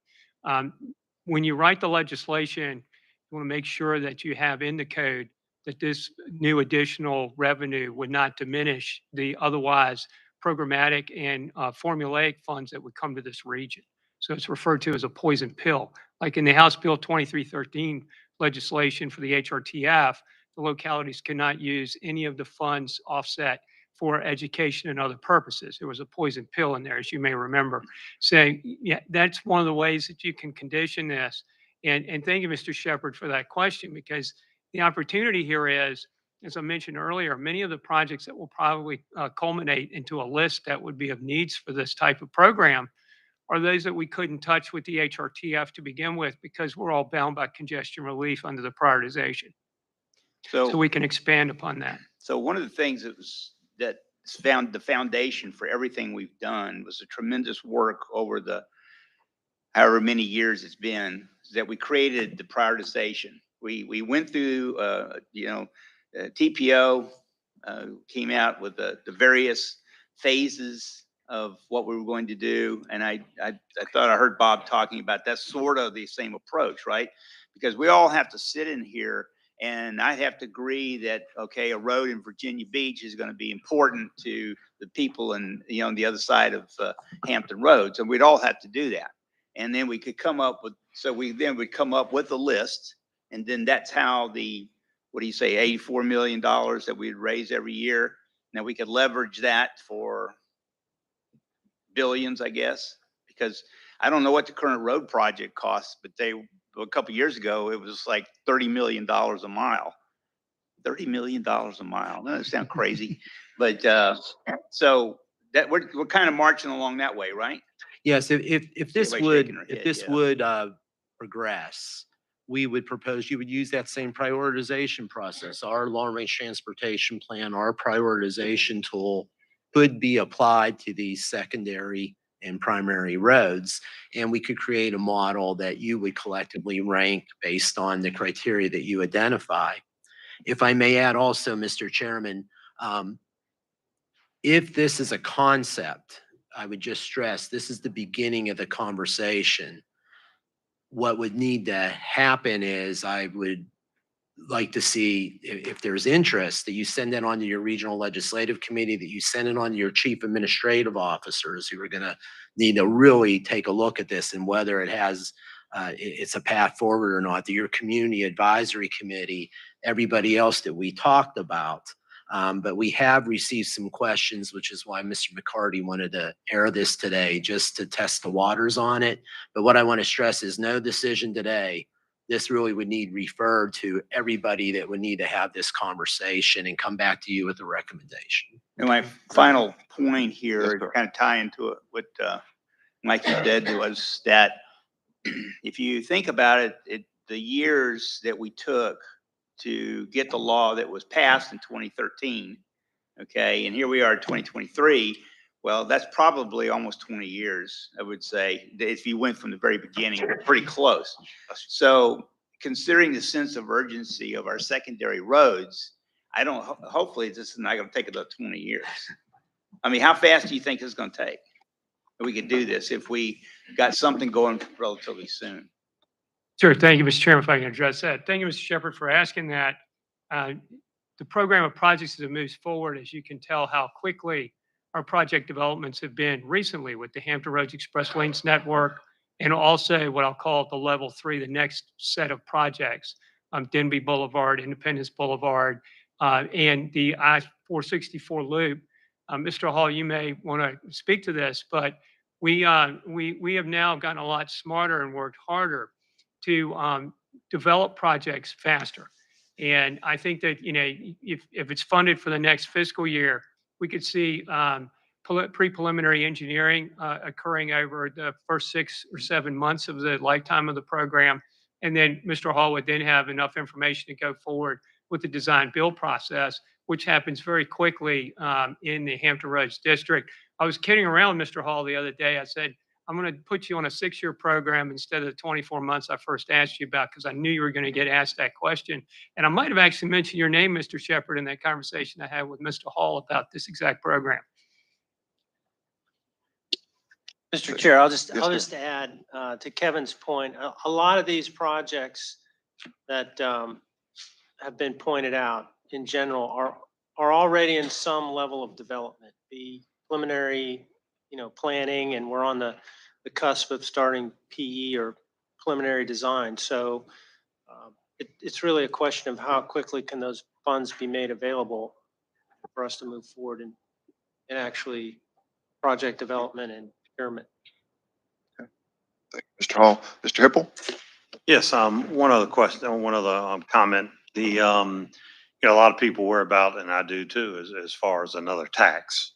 When you write the legislation, you want to make sure that you have in the code that this new additional revenue would not diminish the otherwise programmatic and formulaic funds that would come to this region. So it's referred to as a poison pill. Like in the House Bill 2313 legislation for the HRTF, the localities cannot use any of the funds offset for education and other purposes. There was a poison pill in there, as you may remember. So yeah, that's one of the ways that you can condition this. And thank you, Mr. Shepherd, for that question, because the opportunity here is, as I mentioned earlier, many of the projects that will probably culminate into a list that would be of needs for this type of program are those that we couldn't touch with the HRTF to begin with, because we're all bound by congestion relief under the prioritization. So we can expand upon that. So one of the things that's found the foundation for everything we've done was a tremendous work over the however many years it's been, is that we created the prioritization. We went through, TPO came out with the various phases of what we were going to do. And I thought I heard Bob talking about that's sort of the same approach, right? Because we all have to sit in here and I have to agree that, okay, a road in Virginia Beach is going to be important to the people on the other side of Hampton Roads. And we'd all have to do that. And then we could come up with, we would come up with a list. And then that's how what do you say, $84 million that we'd raise every year. Now we could leverage that for billions, I guess, because I don't know what the current road project costs, but a couple of years ago, it was like $30 million a mile. $30 million a mile. That doesn't sound crazy, but so that we're kind of marching along that way, right? Yes, if this Everybody's would, shaking their head, yeah. progress, we would propose you would use that same prioritization process. Our long-range transportation plan, our prioritization tool could be applied to these secondary and primary roads. And we could create a model that you would collectively rank based on the criteria that you identify. If I may add also, Mr. Chairman, if this is a concept, I would just stress this is the beginning of the conversation. What would need to happen is I would like to see if there's interest that you send it on to your regional legislative committee, that you send it on to your chief administrative officers who are going to need to really take a look at this and whether it has it's a path forward or not, to your community advisory committee, everybody else that we talked about. But we have received some questions, which is why Mr. McCarty wanted to air this today, just to test the waters on it. But what I want to stress is no decision today. This really would need referred to everybody that would need to have this conversation and come back to you with a recommendation. And my final point here, to kind of tie into it, what Mike said was that if you think about it, the years that we took to get the law that was passed in 2013, okay, and here we are in 2023, well, that's probably almost 20 years, I would say, if you went from the very beginning, pretty close. So considering the sense of urgency of our secondary roads, hopefully this is not going to take another 20 years. I mean, how fast do you think this is going to take? We could do this if we got something going relatively soon. Sure. Thank you, Mr. Chairman, if I can address that. Thank you, Mr. Shepherd, for asking that. The program of projects as it moves forward, as you can tell how quickly our project developments have been recently with the Hampton Roads Express Lanes Network, and also what I'll call the level 3, the next set of projects, Denby Boulevard, Independence Boulevard, and the I-464 loop. Mr. Hall, you may want to speak to this, but we have now gotten a lot smarter and worked harder to develop projects faster. And I think that, if it's funded for the next fiscal year, we could see pre-preliminary engineering occurring over the first 6 or 7 months of the lifetime of the program. And then Mr. Hall would then have enough information to go forward with the design build process, which happens very quickly in the Hampton Roads District. I was kidding around with Mr. Hall the other day. I said, I'm going to put you on a 6-year program instead of the 24 months I first asked you about, because I knew you were going to get asked that question. And I might have actually mentioned your name, Mr. Shepherd, in that conversation I had with Mr. Hall about this exact program. Mr. Chair, I'll just Yes, sir. add to Kevin's point, a lot of these projects that have been pointed out in general are already in some level of development. The preliminary, planning, and we're on the cusp of starting PE or preliminary design. So it's really a question of how quickly can those funds be made available for us to move forward and actually project development and procurement. Thank you, Mr. Hall. Mr. Hippel? Yes, one other question, one other comment. A lot of people worry about, and I do too, as far as another tax.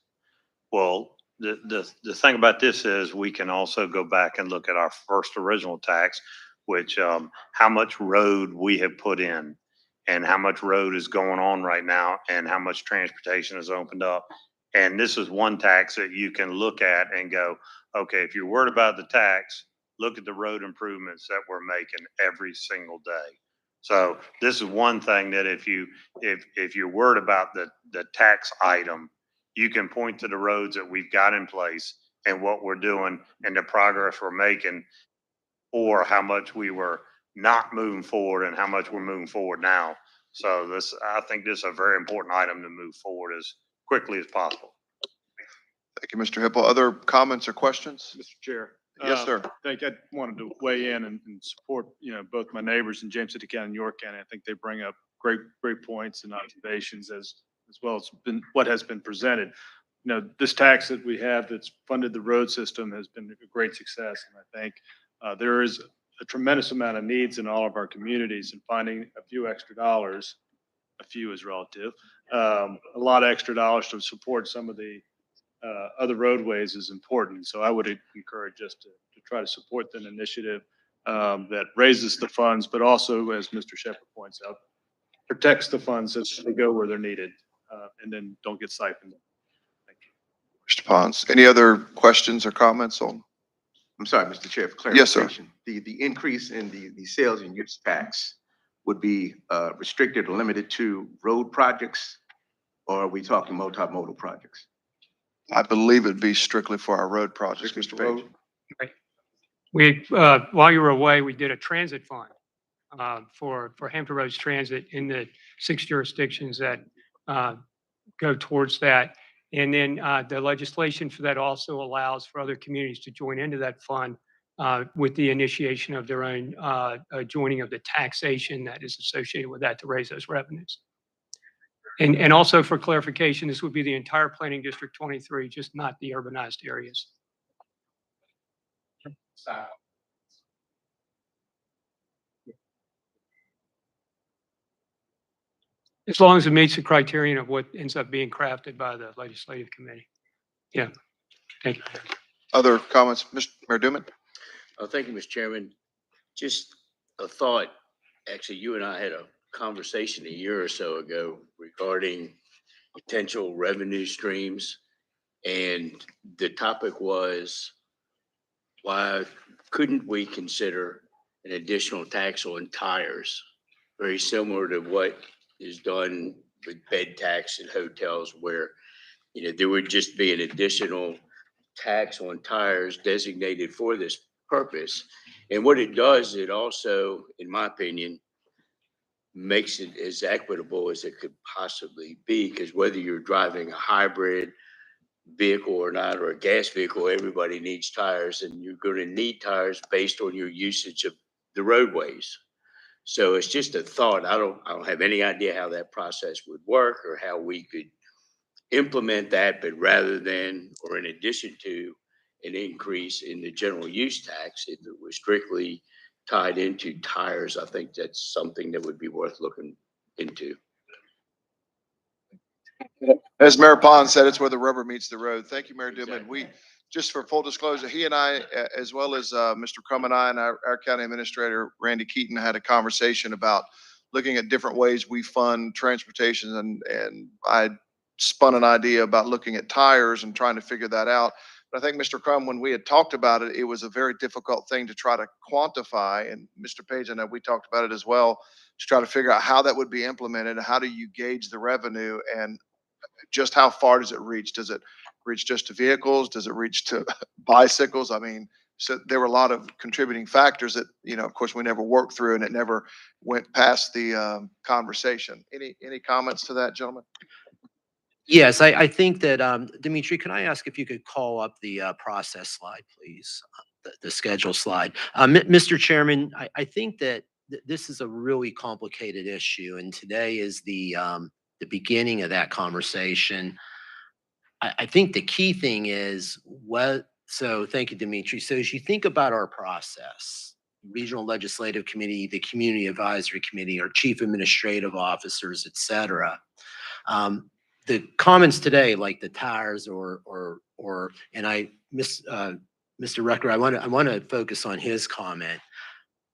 Well, the thing about this is we can also go back and look at our first original tax, which how much road we have put in and how much road is going on right now and how much transportation is opened up. And this is one tax that you can look at and go, okay, if you're worried about the tax, look at the road improvements that we're making every single day. So this is one thing that if you're worried about the tax item, you can point to the roads that we've got in place and what we're doing and the progress we're making, or how much we were not moving forward and how much we're moving forward now. So I think this is a very important item to move forward as quickly as possible. Thank you, Mr. Hippel. Other comments or questions? Mr. Chair. Yes, sir. I wanted to weigh in and support, both my neighbors in James City County and York County. I think they bring up great points and observations as well as what has been presented. This tax that we have that's funded the road system has been a great success. And I think there is a tremendous amount of needs in all of our communities, and finding a few extra dollars, a few is relative, a lot of extra dollars to support some of the other roadways is important. So I would encourage us to try to support an initiative that raises the funds, but also, as Mr. Shepherd points out, protects the funds as they go where they're needed, and then don't get siphoned. Thank you. Mr. Pons, any other questions or comments on? I'm sorry, Mr. Chair, for Yes, sir. clarification. The increase in the sales and use tax would be restricted or limited to road projects, or are we talking multimodal projects? I believe it'd be strictly for our road projects, Mr. Page. We, while you were away, we did a transit fund for Hampton Roads Transit in the 6 jurisdictions that go towards that. And then the legislation for that also allows for other communities to join into that fund with the initiation of their own joining of the taxation that is associated with that to raise those revenues. And also for clarification, this would be the entire planning district 23, just not the urbanized areas. As long as it meets the criterion of what ends up being crafted by the legislative committee. Yeah, thank you. Other comments, Mr. Mayor Duman? Thank you, Mr. Chairman. Just a thought, actually, you and I had a conversation a year or so ago regarding potential revenue streams. And the topic was, why couldn't we consider an additional tax on tires? Very similar to what is done with bed tax in hotels, where, there would just be an additional tax on tires designated for this purpose. And what it does, it also, in my opinion, makes it as equitable as it could possibly be, because whether you're driving a hybrid vehicle or not, or a gas vehicle, everybody needs tires, and you're going to need tires based on your usage of the roadways. So it's just a thought. I don't have any idea how that process would work or how we could implement that, but rather than, or in addition to an increase in the general use tax, if it was strictly tied into tires, I think that's something that would be worth looking into. As Mayor Pond said, it's where the rubber meets the road. Thank you, Mayor Dibman. We, just for full disclosure, he and I, as well as Mr. Crum and I and our county administrator, Randy Keaton, had a conversation about looking at different ways we fund transportation, and I spun an idea about looking at tires and trying to figure that out. But I think, Mr. Crum, when we had talked about it, it was a very difficult thing to try to quantify. And Mr. Page, I know we talked about it as well, to try to figure out how that would be implemented. How do you gauge the revenue, and just how far does it reach? Does it reach just to vehicles? Does it reach to bicycles? I mean, so there were a lot of contributing factors that, of course, we never worked through, and it never went past the conversation. Any comments to that, gentlemen? Yes, I think that, Dimitri, can I ask if you could call up the process slide, please? The schedule slide. Mr. Chairman, I think that this is a really complicated issue, and today is the beginning of that conversation. I think the key thing is so thank you, Dimitri. So as you think about our process, Regional Legislative Committee, the Community Advisory Committee, our chief administrative officers, et cetera, the comments today, like the tires and Mr. Rucker, I want to focus on his comment.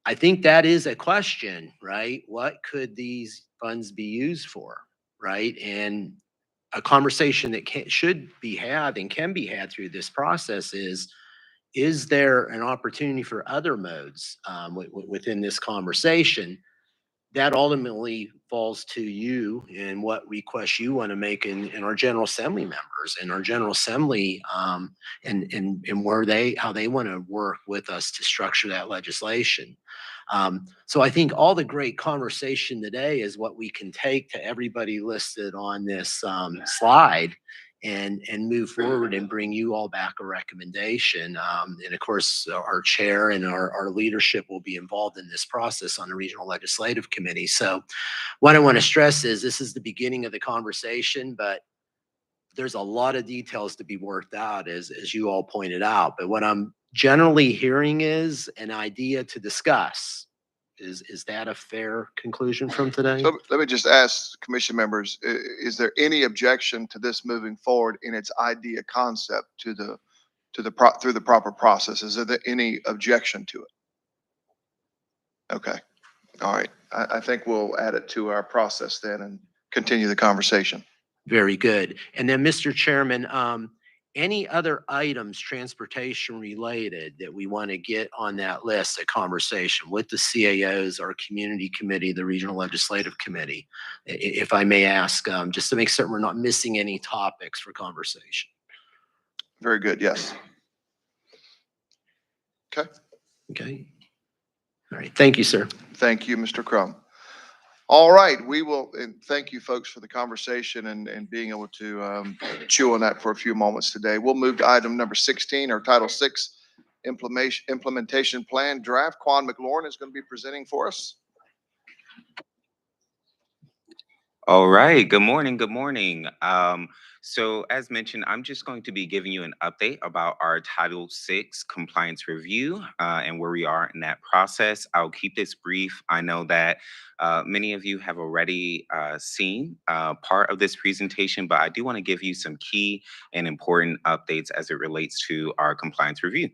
I think that is a question, right? What could these funds be used for, right? And a conversation that should be had and can be had through this process is there an opportunity for other modes within this conversation? That ultimately falls to you and what requests you want to make in our General Assembly members and our General Assembly and how they want to work with us to structure that legislation. So I think all the great conversation today is what we can take to everybody listed on this slide and move forward and bring you all back a recommendation. And of course, our chair and our leadership will be involved in this process on the Regional Legislative Committee. So what I want to stress is this is the beginning of the conversation, but there's a lot of details to be worked out, as you all pointed out. But what I'm generally hearing is an idea to discuss. Is that a fair conclusion from today? So let me just ask commission members, is there any objection to this moving forward in its idea concept through the proper process? Is there any objection to it? Okay. All right. I think we'll add it to our process then and continue the conversation. Very good. And then, Mr. Chairman, any other items transportation related that we want to get on that list, a conversation with the CAOs, our community committee, the Regional Legislative Committee, if I may ask, just to make certain we're not missing any topics for conversation. Very good. Yes. Okay. Okay. All right. Thank you, sir. Thank you, Mr. Crum. All right, we will, and thank you folks for the conversation and being able to chew on that for a few moments today. We'll move to item number 16, our Title VI implementation plan draft. Quan McLaurin is going to be presenting for us. All right. Good morning. Good morning. So as mentioned, I'm just going to be giving you an update about our Title VI compliance review and where we are in that process. I'll keep this brief. I know that many of you have already seen part of this presentation, but I do want to give you some key and important updates as it relates to our compliance review.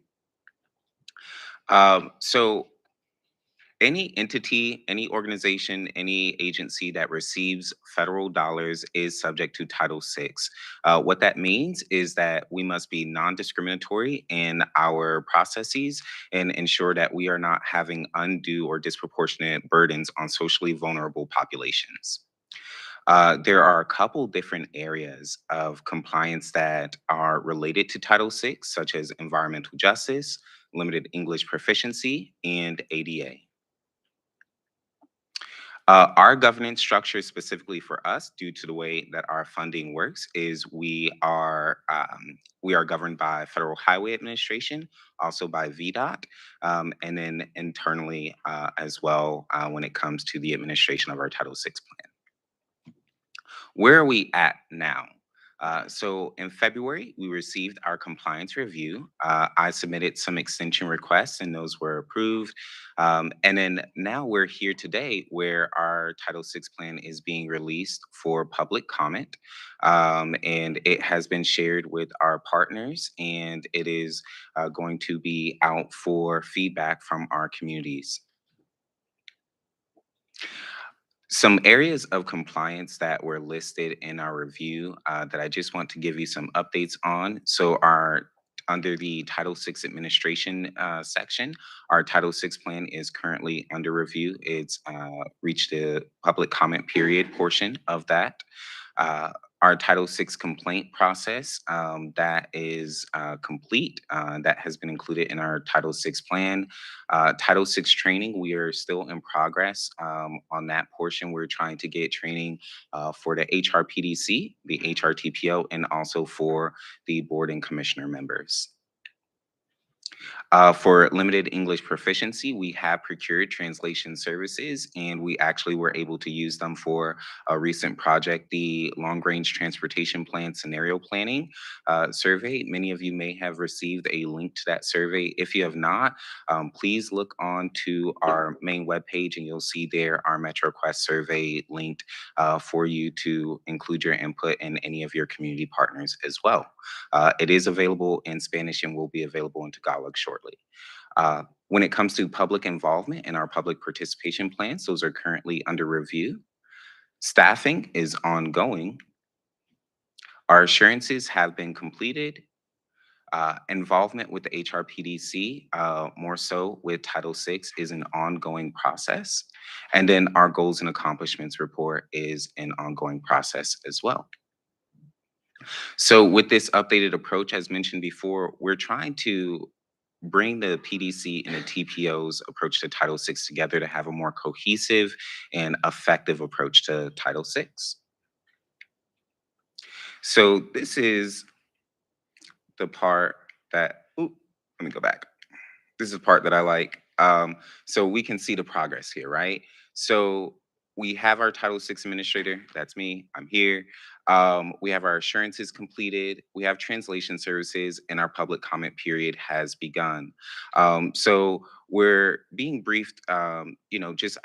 So any entity, any organization, any agency that receives federal dollars is subject to Title VI. What that means is that we must be non-discriminatory in our processes and ensure that we are not having undue or disproportionate burdens on socially vulnerable populations. There are a couple different areas of compliance that are related to Title VI, such as environmental justice, limited English proficiency, and ADA. Our governance structure specifically for us, due to the way that our funding works, is we are governed by Federal Highway Administration, also by VDOT, and then internally as well when it comes to the administration of our Title VI plan. Where are we at now? So in February, we received our compliance review. I submitted some extension requests and those were approved. And then now we're here today where our Title VI plan is being released for public comment. And it has been shared with our partners and it is going to be out for feedback from our communities. Some areas of compliance that were listed in our review that I just want to give you some updates on. So under the Title VI administration section, our Title VI plan is currently under review. It's reached the public comment period portion of that. Our Title VI complaint process that is complete, that has been included in our Title VI plan. Title VI training, we are still in progress on that portion. We're trying to get training for the HRPDC, the HRTPO, and also for the board and commissioner members. For limited English proficiency, we have procured translation services and we actually were able to use them for a recent project, the Long Range Transportation Plan Scenario Planning Survey. Many of you may have received a link to that survey. If you have not, please look on to our main webpage and you'll see there our MetroQuest survey linked for you to include your input and any of your community partners as well. It is available in Spanish and will be available in Tagalog shortly. When it comes to public involvement in our public participation plans, those are currently under review. Staffing is ongoing. Our assurances have been completed. Involvement with the HRPDC, more so with Title VI, is an ongoing process. And then our goals and accomplishments report is an ongoing process as well. So with this updated approach, as mentioned before, we're trying to bring the PDC and the TPO's approach to Title VI together to have a more cohesive and effective approach to Title VI. So this is the part that, let me go back. This is the part that I like. So we can see the progress here, right? So we have our Title VI administrator, that's me, I'm here. We have our assurances completed, we have translation services, and our public comment period has begun. So we're being briefed, I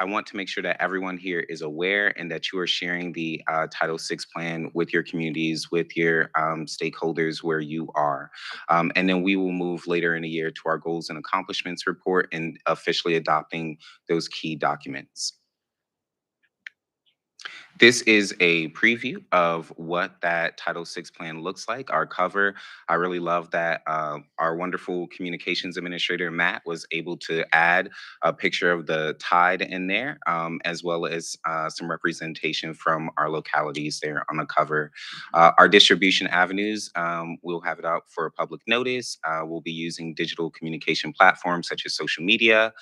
want to make sure that everyone here is aware and that you are sharing the Title VI plan with your communities, with your stakeholders where you are. And then we will move later in the year to our goals and accomplishments report and officially adopting those key documents. This is a preview of what that Title VI plan looks like, our cover. I really love that our wonderful communications administrator, Matt, was able to add a picture of the tide in there, as well as some representation from our localities there on the cover. Our distribution avenues, we'll have it out for public notice. We'll be using digital communication platforms such as social media.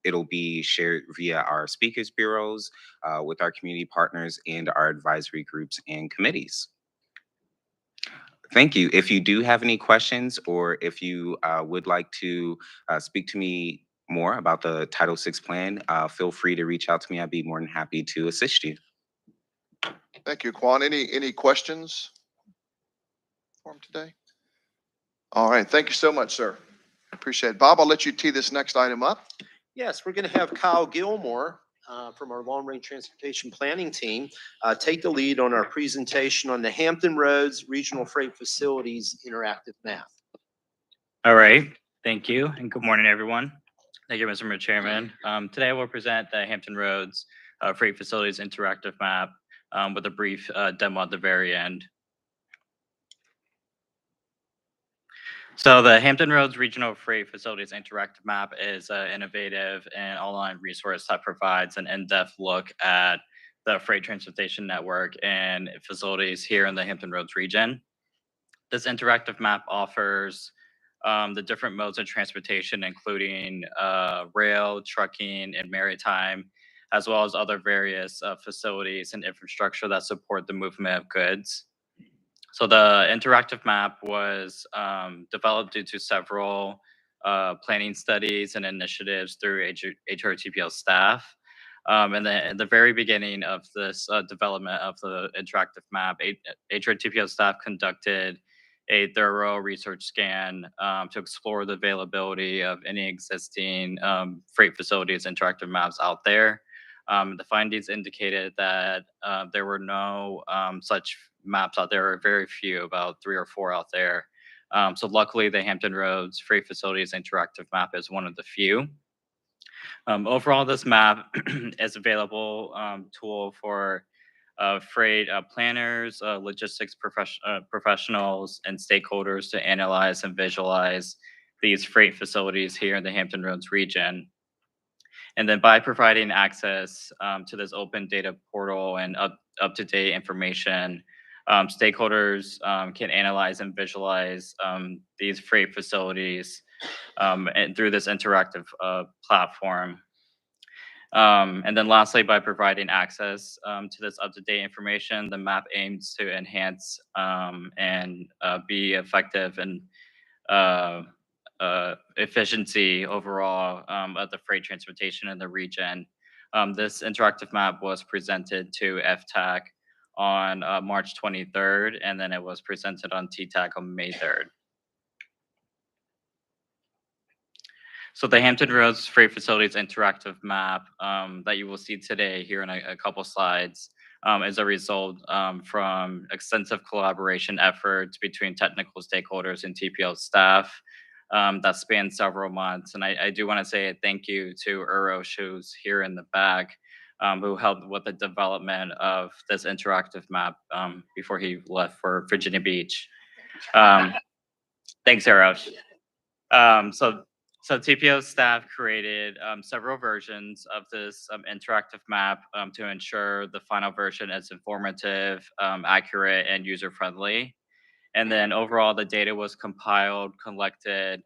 It'll be shared via our speakers bureaus with our community partners and our advisory groups and committees. Thank you. If you do have any questions or if you would like to speak to me more about the Title VI plan, feel free to reach out to me. I'd be more than happy to assist you. Thank you, Quan. Any questions for him today? All right. Thank you so much, sir. Appreciate it. Bob, I'll let you tee this next item up. Yes, we're going to have Kyle Gilmore from our Long Range Transportation Planning team take the lead on our presentation on the Hampton Roads Regional Freight Facilities Interactive Map. All right, thank you, and good morning, everyone. Thank you, Mr. Chairman. Today I will present the Hampton Roads Freight Facilities Interactive Map with a brief demo at the very end. So the Hampton Roads Regional Freight Facilities Interactive Map is an innovative and online resource that provides an in-depth look at the freight transportation network and facilities here in the Hampton Roads region. This interactive map offers the different modes of transportation, including rail, trucking, and maritime, as well as other various facilities and infrastructure that support the movement of goods. So the interactive map was developed due to several planning studies and initiatives through HRTPO staff. And then at the very beginning of this development of the interactive map, HRTPO staff conducted a thorough research scan to explore the availability of any existing freight facilities interactive maps out there. The findings indicated that there were no such maps out there, or very few, about 3 or 4 out there. So luckily, the Hampton Roads Freight Facilities Interactive Map is one of the few. Overall, this map is available tool for freight planners, logistics professionals, and stakeholders to analyze and visualize these freight facilities here in the Hampton Roads region. And then by providing access to this open data portal and up-to-date information, stakeholders can analyze and visualize these freight facilities and through this interactive platform. And then lastly, by providing access to this up-to-date information, the map aims to enhance and be effective and efficiency overall of the freight transportation in the region. This interactive map was presented to FTAC on March 23rd, and then it was presented on TTAC on May 3rd. So the Hampton Roads Freight Facilities Interactive Map that you will see today here in a couple slides is a result from extensive collaboration efforts between technical stakeholders and TPO staff that spanned several months. And I do want to say a thank you to Urosh, who's here in the back, who helped with the development of this interactive map before he left for Virginia Beach. Thanks, Urosh. So TPO staff created several versions of this interactive map to ensure the final version is informative, accurate, and user-friendly. And then overall, the data was compiled, collected,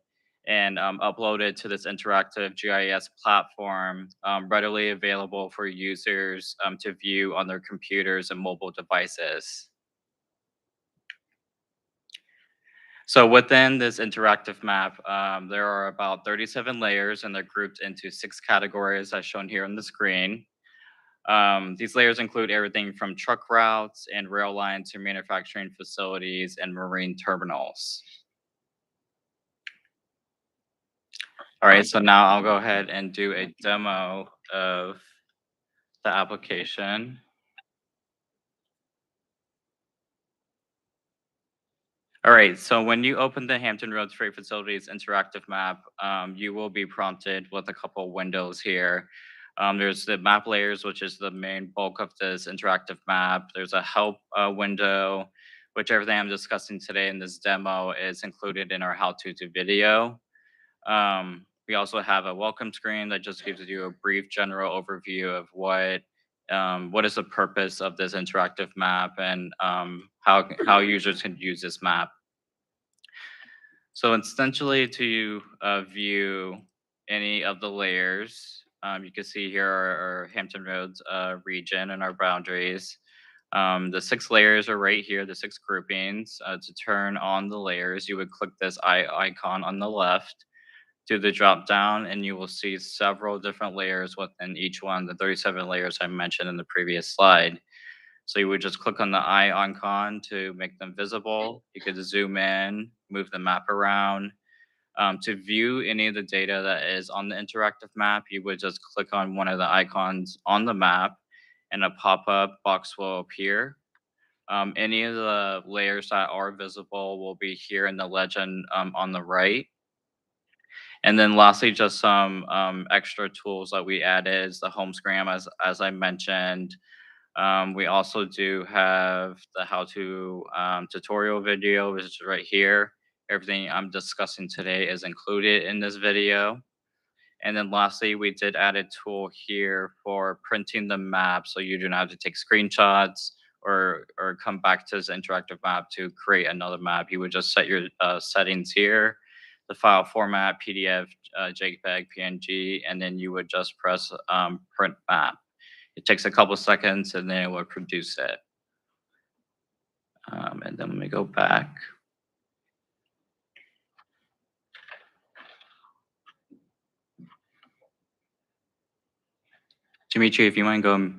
and uploaded to this interactive GIS platform, readily available for users to view on their computers and mobile devices. So within this interactive map, there are about 37 layers, and they're grouped into 6 categories as shown here on the screen. These layers include everything from truck routes and rail lines to manufacturing facilities and marine terminals. All right, so now I'll go ahead and do a demo of the application. All right, so when you open the Hampton Roads Freight Facilities interactive map, you will be prompted with a couple windows here. There's the map layers, which is the main bulk of this interactive map. There's a help window, which everything I'm discussing today in this demo is included in our how-to video. We also have a welcome screen that just gives you a brief general overview of what is the purpose of this interactive map and how users can use this map. So essentially, to view any of the layers, you can see here our Hampton Roads region and our boundaries. The 6 layers are right here, the 6 groupings. To turn on the layers, you would click this icon on the left to the drop down, and you will see several different layers within each one, the 37 layers I mentioned in the previous slide. So you would just click on the eye icon to make them visible. You could zoom in, move the map around. To view any of the data that is on the interactive map, you would just click on one of the icons on the map and a pop-up box will appear. Any of the layers that are visible will be here in the legend on the right. And then lastly, just some extra tools that we added is the home screen, as I mentioned. We also do have the how-to tutorial video, which is right here. Everything I'm discussing today is included in this video. And then lastly, we did add a tool here for printing the map, so you do not have to take screenshots or come back to this interactive map to create another map. You would just set your settings here, the file format, PDF, JPEG, PNG, and then you would just press print map. It takes a couple seconds and then it will produce it. And then let me go back. Dimitri, if you want to go.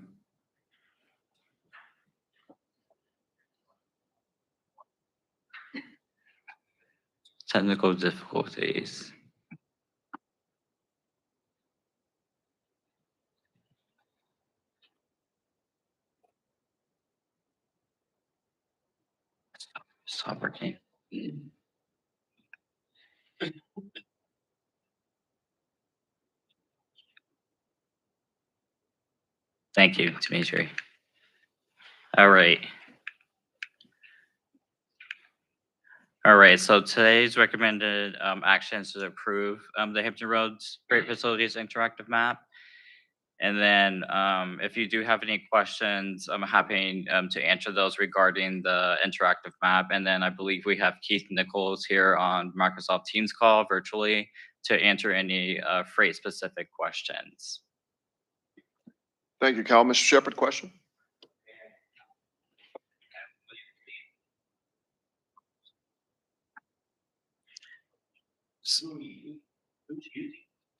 Technical difficulties. Stop working. Thank you, Dimitri. All right. All right, so today's recommended actions to approve the Hampton Roads Freight Facilities Interactive Map. And then if you do have any questions, I'm happy to answer those regarding the interactive map. And then I believe we have Keith Nichols here on Microsoft Teams call virtually to answer any freight specific questions. Thank you, Kyle. Mr. Shepherd, question?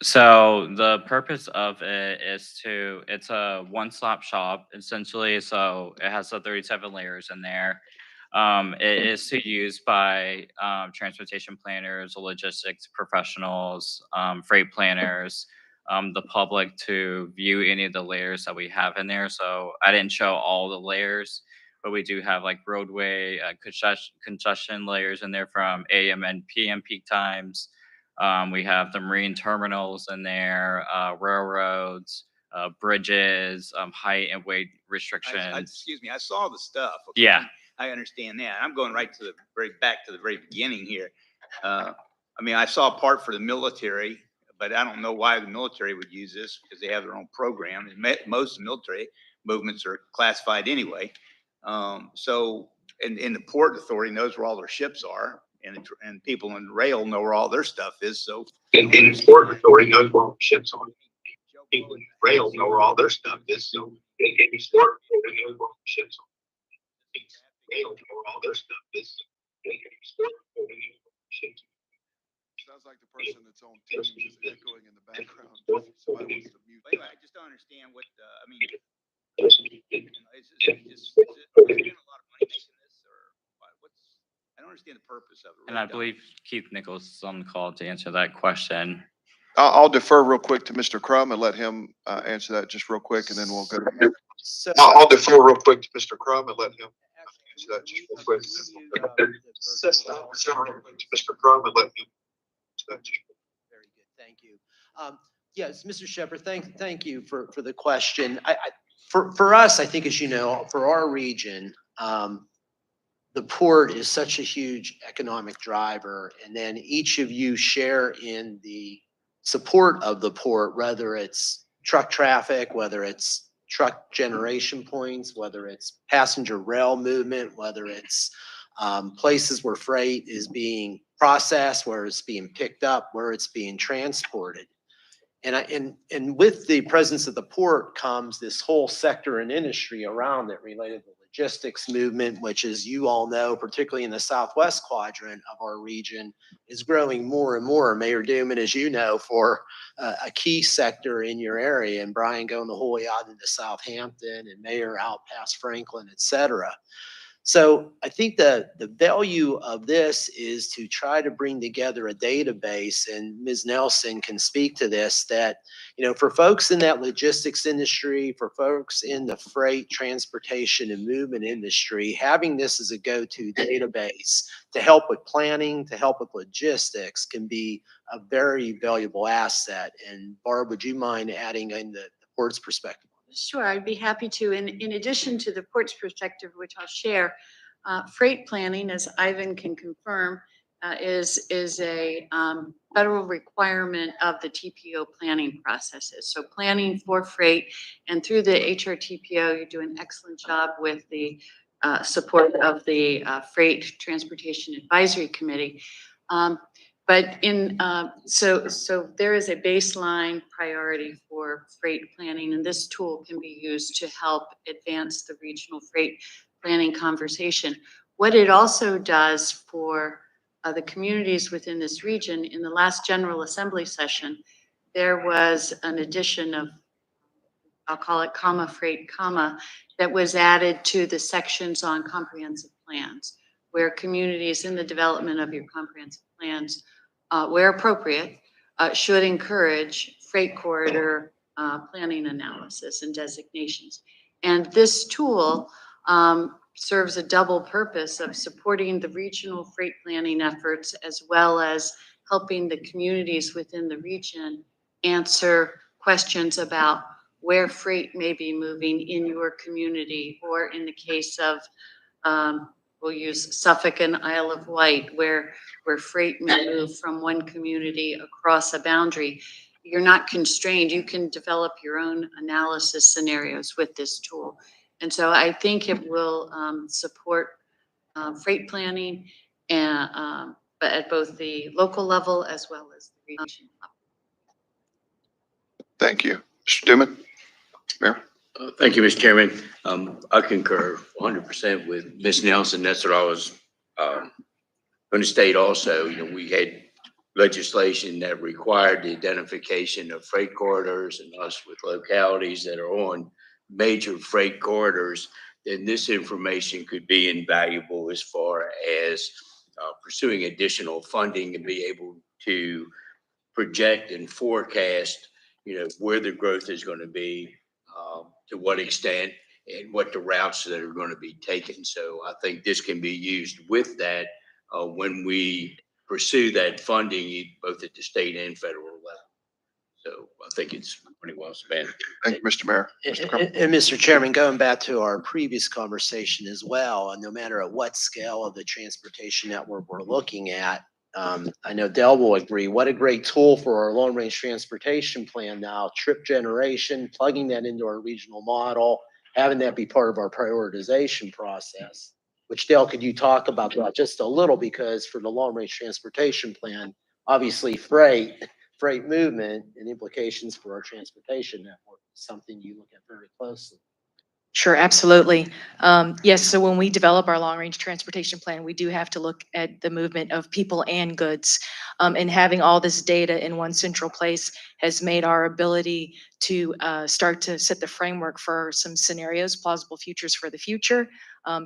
So the purpose of it is it's a one-stop shop essentially. So it has the 37 layers in there. It is to use by transportation planners, logistics professionals, freight planners, the public to view any of the layers that we have in there. So I didn't show all the layers, but we do have like roadway congestion layers in there from AM and PM peak times. We have the marine terminals in there, railroads, bridges, height and weight restrictions. Excuse me, I saw the stuff. Okay? Yeah. I understand that. I'm going right to the back to the very beginning here. I mean, I saw a part for the military, but I don't know why the military would use this because they have their own program. And most military movements are classified anyway. So, and the Port Authority knows where all their ships are. And people in rail know where all their stuff is. So, and the Port Authority knows where all the ships are. People in rail know where all their stuff is. So, and the Port Authority knows where all the ships are. Rail know where all their stuff is. And the Port Authority knows where all the ships are. Sounds like the person that's on Teams is echoing in the background. Somebody wants to mute. Anyway, I just don't understand what, I mean, you know, is spending a lot of money making this, or what's, I don't understand the purpose of it. And I believe Keith Nichols is on the call to answer that question. I'll defer real quick to Mr. Crum and let him answer that just real quick, and then we'll go. I'll defer real quick to Mr. Crum and let him answer that just real quick. Mr. Crum and let him. Very good, thank you. Yes, Mr. Shepherd, thank you for the question. For us, I think, as you know, for our region, the port is such a huge economic driver, and then each of you share in the support of the port, whether it's truck traffic, whether it's truck generation points, whether it's passenger rail movement, whether it's places where freight is being processed, where it's being picked up, where it's being transported. And with the presence of the port comes this whole sector and industry around it related to logistics movement, which, as you all know, particularly in the southwest quadrant of our region, is growing more and more. Mayor Duman, as you know, for a key sector in your area, and Brian going the whole way out into Southampton, and Mayor out past Franklin, et cetera. So I think the value of this is to try to bring together a database, and Ms. Nelson can speak to this, that, you know, for folks in that logistics industry, for folks in the freight, transportation, and movement industry, having this as a go-to database to help with planning, to help with logistics, can be a very valuable asset. And Barb, would you mind adding in the port's perspective? Sure, I'd be happy to. In addition to the port's perspective, which I'll share, freight planning, as Ivan can confirm, is a federal requirement of the TPO planning processes. So planning for freight, and through the HRTPO, you do an excellent job with the support of the Freight Transportation Advisory Committee. But so there is a baseline priority for freight planning, and this tool can be used to help advance the regional freight planning conversation. What it also does for the communities within this region, in the last General Assembly session, there was an addition of, I'll call it comma freight comma, that was added to the sections on comprehensive plans, where communities in the development of your comprehensive plans, where appropriate, should encourage freight corridor planning analysis and designations. And this tool serves a double purpose of supporting the regional freight planning efforts, as well as helping the communities within the region answer questions about where freight may be moving in your community, or in the case of, we'll use Suffolk and Isle of Wight, where freight may move from one community across a boundary. You're not constrained. You can develop your own analysis scenarios with this tool. And so I think it will support freight planning, and but at both the local level as well as the regional level. Thank you. Mr. Duman? Mayor? Thank you, Mr. Chairman. I concur 100% with Ms. Nelson. That's what I was going to state also. You know, we had legislation that required the identification of freight corridors, and us with localities that are on major freight corridors, then this information could be invaluable as far as pursuing additional funding and be able to project and forecast, you know, where the growth is going to be, to what extent, and what the routes that are going to be taken. So I think this can be used with that when we pursue that funding, both at the state and federal level. So I think it's pretty well spent. Thank you, Mr. Mayor. Mr. Crum? And Mr. Chairman, going back to our previous conversation as well, and no matter at what scale of the transportation network we're looking at, I know Dell will agree, what a great tool for our long-range transportation plan now, trip generation, plugging that into our regional model, having that be part of our prioritization process, which Dell, could you talk about that just a little? Because for the long-range transportation plan, obviously freight movement and implications for our transportation network is something you look at very closely. Sure, absolutely. Yes, so when we develop our long-range transportation plan, we do have to look at the movement of people and goods. And having all this data in one central place has made our ability to start to set the framework for some scenarios, plausible futures for the future,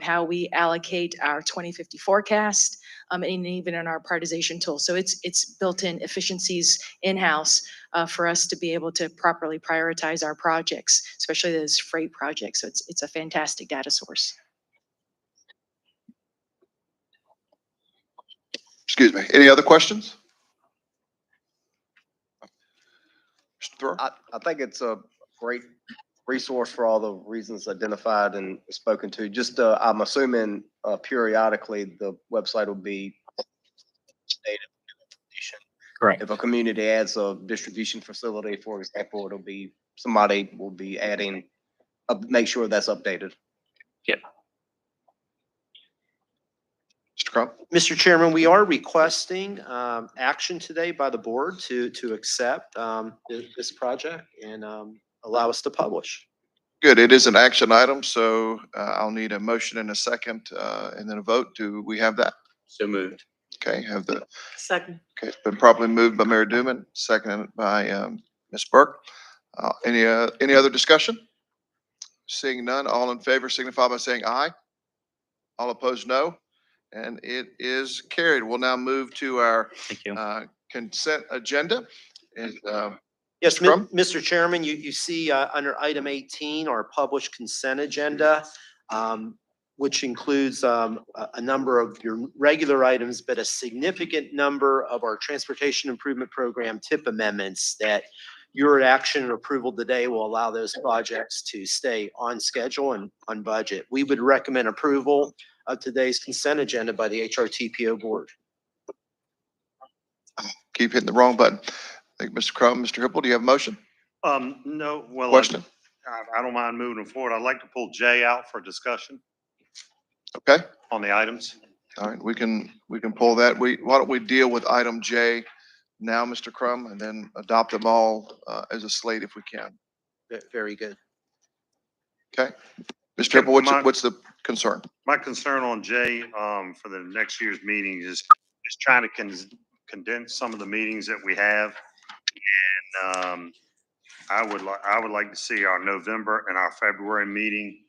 how we allocate our 2050 forecast, and even in our prioritization tool. So it's built-in efficiencies in-house for us to be able to properly prioritize our projects, especially those freight projects. So it's a fantastic data source. Excuse me. Any other questions? Mr. Thrower? I think it's a great resource for all the reasons identified and spoken to. Just, I'm assuming periodically the website will be updated. Correct. If a community adds a distribution facility, for example, it'll be, somebody will be adding, make sure that's updated. Yep. Mr. Crum? Mr. Chairman, we are requesting action today by the board to accept this project and allow us to publish. Good. It is an action item, so I'll need a motion in a second and then a vote. Do we have that? So moved. Okay, have the, Second. okay, it's been properly moved by Mayor Duman, seconded by Ms. Burke. Any other discussion? Seeing none, all in favor signify by saying aye. All opposed, no. And it is carried. We'll now move to our consent agenda. And Yes, Mr. Crum? Mr. Chairman, you see under item 18, our published consent agenda, which includes a number of your regular items, but a significant number of our Transportation Improvement Program TIP amendments that your action and approval today will allow those projects to stay on schedule and on budget. We would recommend approval of today's consent agenda by the HRTPO Board. Keep hitting the wrong button. I think Mr. Crum, Mr. Hippel, do you have a motion? No, well, Question? I don't mind moving forward. I'd like to pull J out for discussion Okay. on the items. All right, we can pull that. Why don't we deal with item J now, Mr. Crum, and then adopt them all as a slate if we can. Very good. Okay? Mr. Triple, My- what's the concern? My concern on J, for the next year's meetings is trying to condense some of the meetings that we have. And, I would like to see our November and our February meeting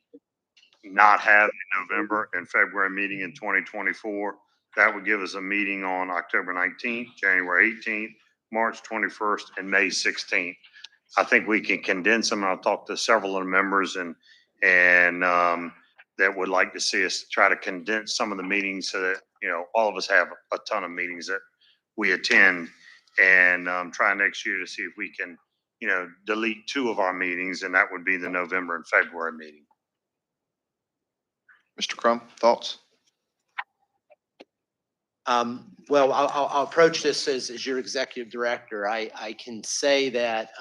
not have a November and February meeting in 2024. That would give us a meeting on October 19th, January 18th, March 21st, and May 16th. I think we can condense them. I'll talk to several of the members and that would like to see us try to condense some of the meetings so that, all of us have a ton of meetings that we attend, and try next year to see if we can, delete 2 of our meetings, and that would be the November and February meeting. Mr. Crum, thoughts? Well, I'll approach this as your executive director. I can say that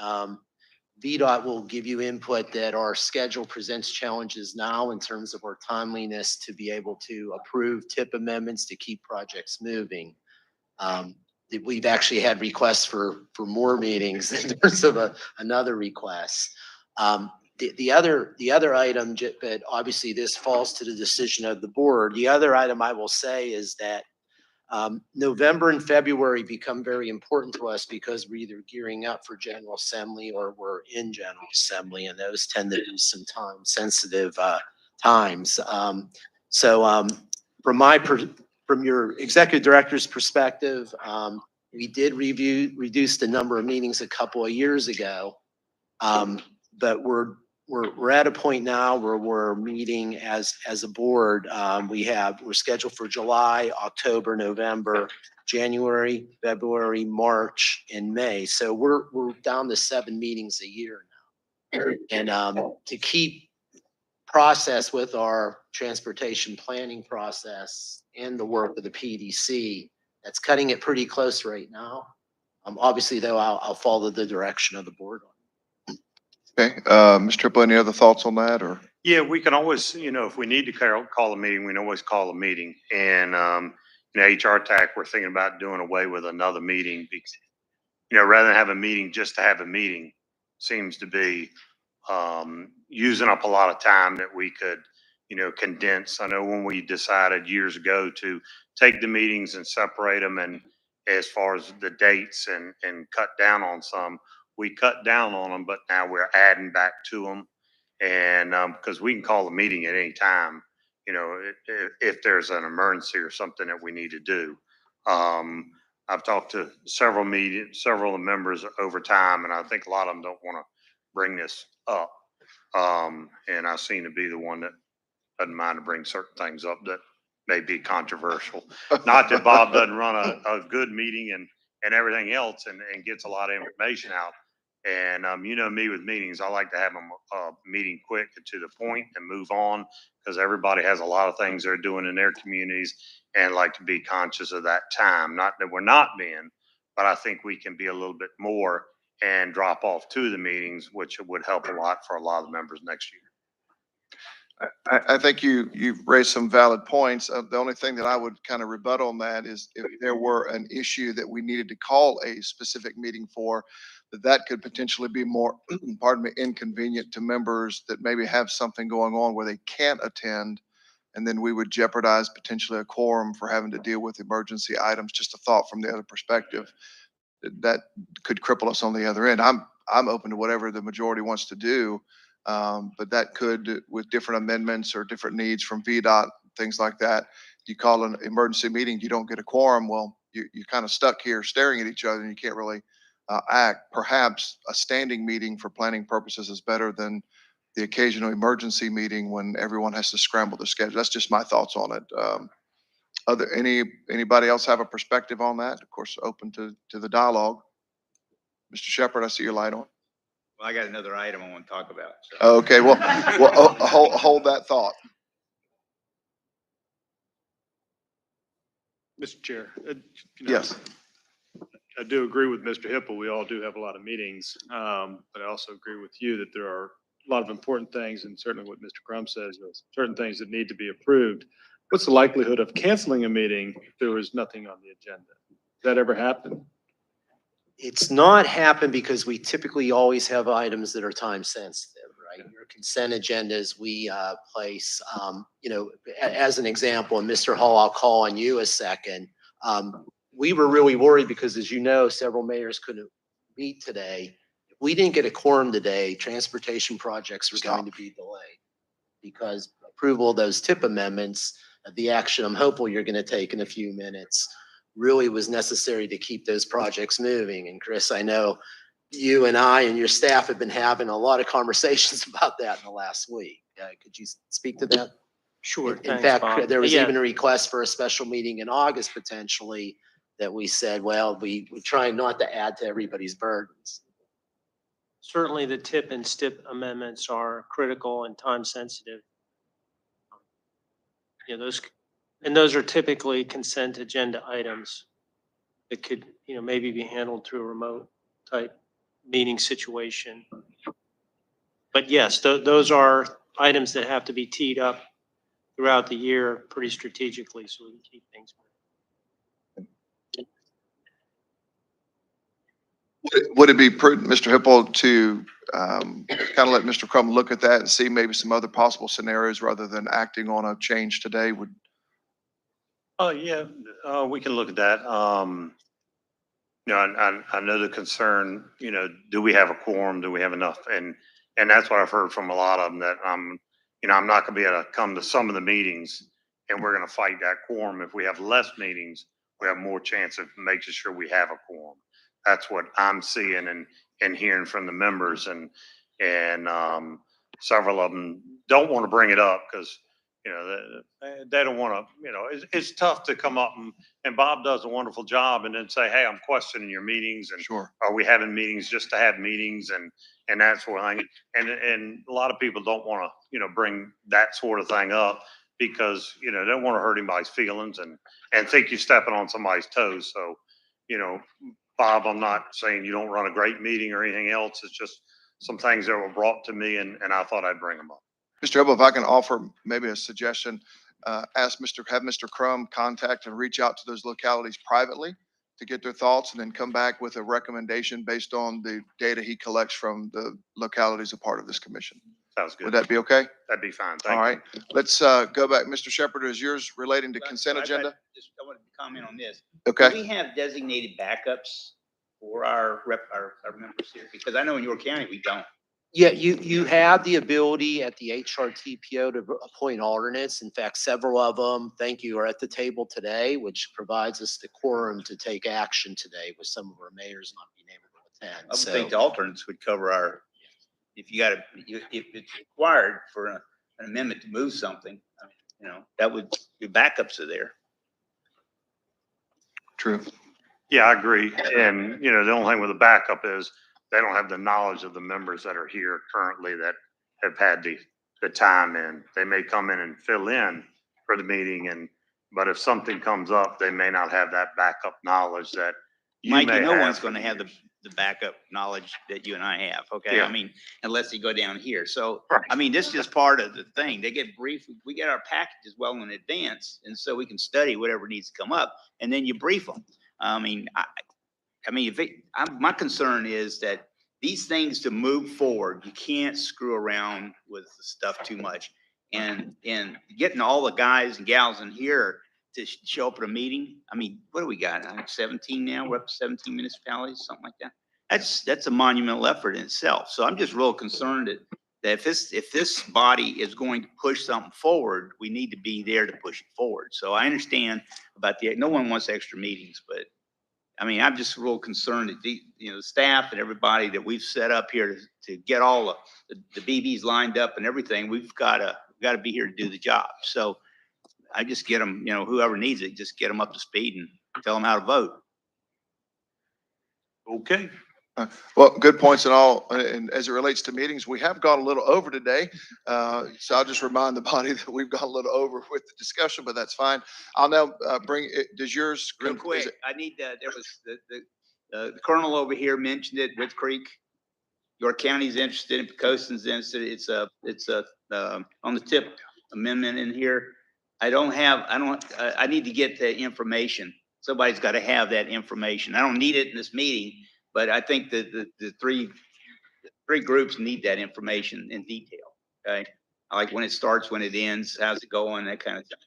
VDOT will give you input that our schedule presents challenges now in terms of our timeliness to be able to approve TIP amendments to keep projects moving. We've actually had requests for more meetings in terms of another request. The other item, but obviously this falls to the decision of the board. The other item I will say is that November and February become very important to us because we're either gearing up for General Assembly or we're in General Assembly, and those tend to be some time sensitive times. From your executive director's perspective, we did reduce the number of meetings a couple of years ago, but we're at a point now where we're meeting as a board. We're scheduled for July, October, November, January, February, March, and May. So we're down to 7 meetings a year now. And to keep process with our transportation planning process and the work of the PDC, that's cutting it pretty close right now. Obviously, though, I'll follow the direction of the board on. Okay, Mr. Triple, any other thoughts on that, or? Yeah, we can always, if we need to call a meeting, we can always call a meeting. And, HRTAC, we're thinking about doing away with another meeting because, rather than have a meeting just to have a meeting seems to be using up a lot of time that we could, condense. I know when we decided years ago to take the meetings and separate them, and as far as the dates and cut down on some, we cut down on them, but now we're adding back to them. And because we can call a meeting at any time, if there's an emergency or something that we need to do. I've talked to several of the members over time, and I think a lot of them don't want to bring this up. And I seem to be the one that doesn't mind to bring certain things up that may be controversial. Not that Bob doesn't run a good meeting and everything else and gets a lot of information out. And me with meetings, I like to have them meeting quick and to the point and move on, because everybody has a lot of things they're doing in their communities and like to be conscious of that time. Not that we're not being, but I think we can be a little bit more and drop off to the meetings, which would help a lot for a lot of the members next year. I think you've raised some valid points. The only thing that I would kind of rebut on that is if there were an issue that we needed to call a specific meeting for, that could potentially be more, pardon me, inconvenient to members that maybe have something going on where they can't attend. And then we would jeopardize potentially a quorum for having to deal with emergency items. Just a thought from the other perspective that could cripple us on the other end. I'm open to whatever the majority wants to do. But that could, with different amendments or different needs from VDOT, things like that, you call an emergency meeting, you don't get a quorum. Well, you're kind of stuck here staring at each other and you can't really act. Perhaps a standing meeting for planning purposes is better than the occasional emergency meeting when everyone has to scramble the schedule. That's just my thoughts on it. Anybody else have a perspective on that? Of course, open to the dialogue. Mr. Shepherd, I see your light on. Well, I got another item I want to talk about. So. Okay, well, hold that thought. Mr. Chair. Yes. I do agree with Mr. Hippel. We all do have a lot of meetings, but I also agree with you that there are a lot of important things, and certainly what Mr. Crum says, certain things that need to be approved. what's the likelihood of canceling a meeting if there was nothing on the agenda? Does that ever happen? It's not happened because we typically always have items that are time sensitive, right? Your consent agendas, we place, as an example, and Mr. Hall, I'll call on you a second. We were really worried because, as you know, several mayors couldn't meet today. If we didn't get a quorum today, transportation projects were going to be delayed because approval of those TIP amendments, the action I'm hopeful you're going to take in a few minutes, really was necessary to keep those projects moving. And Chris, I know you and I and your staff have been having a lot of conversations about that in the last week. Could you speak to that? Sure. In Thanks, fact, Bob. there was Yeah. even a request for a special meeting in August potentially that we said, well, we try not to add to everybody's burdens. Certainly the TIP and STIP amendments are critical and time sensitive. Those are typically consent agenda items that could, maybe be handled through a remote type meeting situation. But yes, those are items that have to be teed up throughout the year pretty strategically so we can keep things moving. Would it be prudent, Mr. Hipple, to kind of let Mr. Crum look at that and see maybe some other possible scenarios rather than acting on a change today? Oh, yeah, we can look at that. I know the concern, do we have a quorum? Do we have enough? And that's what I've heard from a lot of them, that I'm not gonna be able to come to some of the meetings, and we're gonna fight that quorum. If we have less meetings, we have more chance of making sure we have a quorum. That's what I'm seeing and hearing from the members, and several of them don't want to bring it up because, they don't want to, it's tough to come up and Bob does a wonderful job and then say, hey, I'm questioning your meetings, and sure, are we having meetings just to have meetings and that sort of thing. And a lot of people don't want to, bring that sort of thing up because, they don't want to hurt anybody's feelings and think you're stepping on somebody's toes. So, Bob, I'm not saying you don't run a great meeting or anything else. It's just some things that were brought to me and I thought I'd bring them up. Mr. Hipple, if I can offer maybe a suggestion, have Mr. Crum contact and reach out to those localities privately to get their thoughts and then come back with a recommendation based on the data he collects from the localities a part of this commission. Sounds good. Would that be okay? That'd be fine. All right. Let's go back. Mr. Shepherd, is yours relating to consent agenda? I wanted to comment on this. Okay. Do we have designated backups for our members here? Because I know in York County, we don't. Yeah, you have the ability at the HRTPO to appoint alternates. In fact, several of them, thank you, are at the table today, which provides us the quorum to take action today with some of our mayors not being able to attend. I would think the alternates would cover if it's required for an amendment to move something, that would, your backups are there. True. Yeah, I agree. And, the only thing with the backup is they don't have the knowledge of the members that are here currently that have had the time in. They may come in and fill in for the meeting, but if something comes up, they may not have that backup knowledge that you Mike, may no have one's for going to the have years. the backup knowledge that you and I have. Okay. Yeah. I mean, unless you go down here. So, Right. I mean, this is just part of the thing. They get briefed. We get our packages well in advance. And so we can study whatever needs to come up and then you brief them. I mean, my concern is that these things to move forward, you can't screw around with the stuff too much. And getting all the guys and gals in here to show up at a meeting. I mean, what do we got? 17 now? We're up to 17 municipalities, something like that. That's a monumental effort in itself. So I'm just real concerned that if this body is going to push something forward, we need to be there to push it forward. So I understand about no one wants extra meetings, but I mean, I'm just real concerned that the staff and everybody that we've set up here to get all the BBs lined up and everything, we've got to be here to do the job. So I just get them, whoever needs it, just get them up to speed and tell them how to vote. Okay. Well, good points and all. And as it relates to meetings, we have gone a little over today. So I'll just remind the body that we've gone a little over with the discussion, but that's fine. I'll now bring it. Does yours? Real quick, I need there was the colonel over here mentioned it, Wood Creek. York County's interested in Pecoson's interested. It's on the TIP amendment in here. I need to get the information. Somebody's got to have that information. I don't need it in this meeting, but I think that the three groups need that information in detail, okay? Like when it starts, when it ends, how's it going, that kind of thing.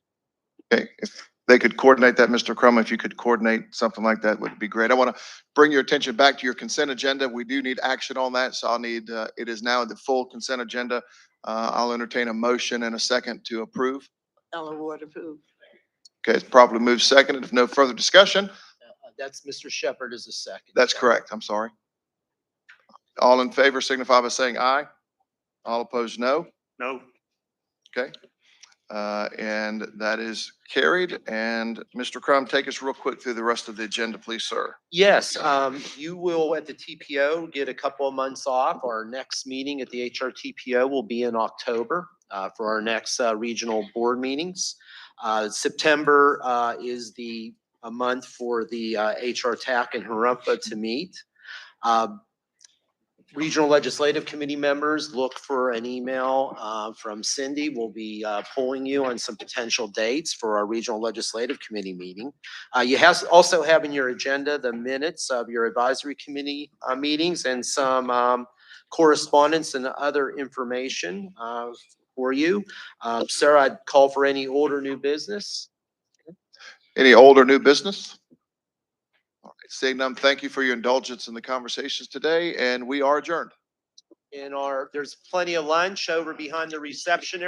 Okay, if they could coordinate that, Mr. Crum, if you could coordinate something like that, would be great. I want to bring your attention back to your consent agenda. We do need action on that, so I'll need, it is now the full consent agenda. I'll entertain a motion and a second to approve. Ellen Ward approve. Okay, it's properly moved seconded. If no further discussion, That's Mr. Shepherd is a second. that's correct. I'm sorry. All in favor signify by saying aye. All opposed, no. No. Okay. And that is carried. And Mr. Crum, take us real quick through the rest of the agenda, please, sir. Yes, you will at the TPO get a couple of months off. Our next meeting at the HRTPO will be in October for our next regional board meetings. September is a month for the HR TAC and Harumpa to meet. Regional Legislative Committee members, look for an email from Cindy. We'll be polling you on some potential dates for our Regional Legislative Committee meeting. You also have in your agenda the minutes of your advisory committee meetings and some correspondence and other information for you. Sarah, I'd call for any old or new business. Any old or new business? All right, seeing none, thank you for your indulgence in the conversations today, and we are adjourned. There's plenty of lunch over behind the reception area.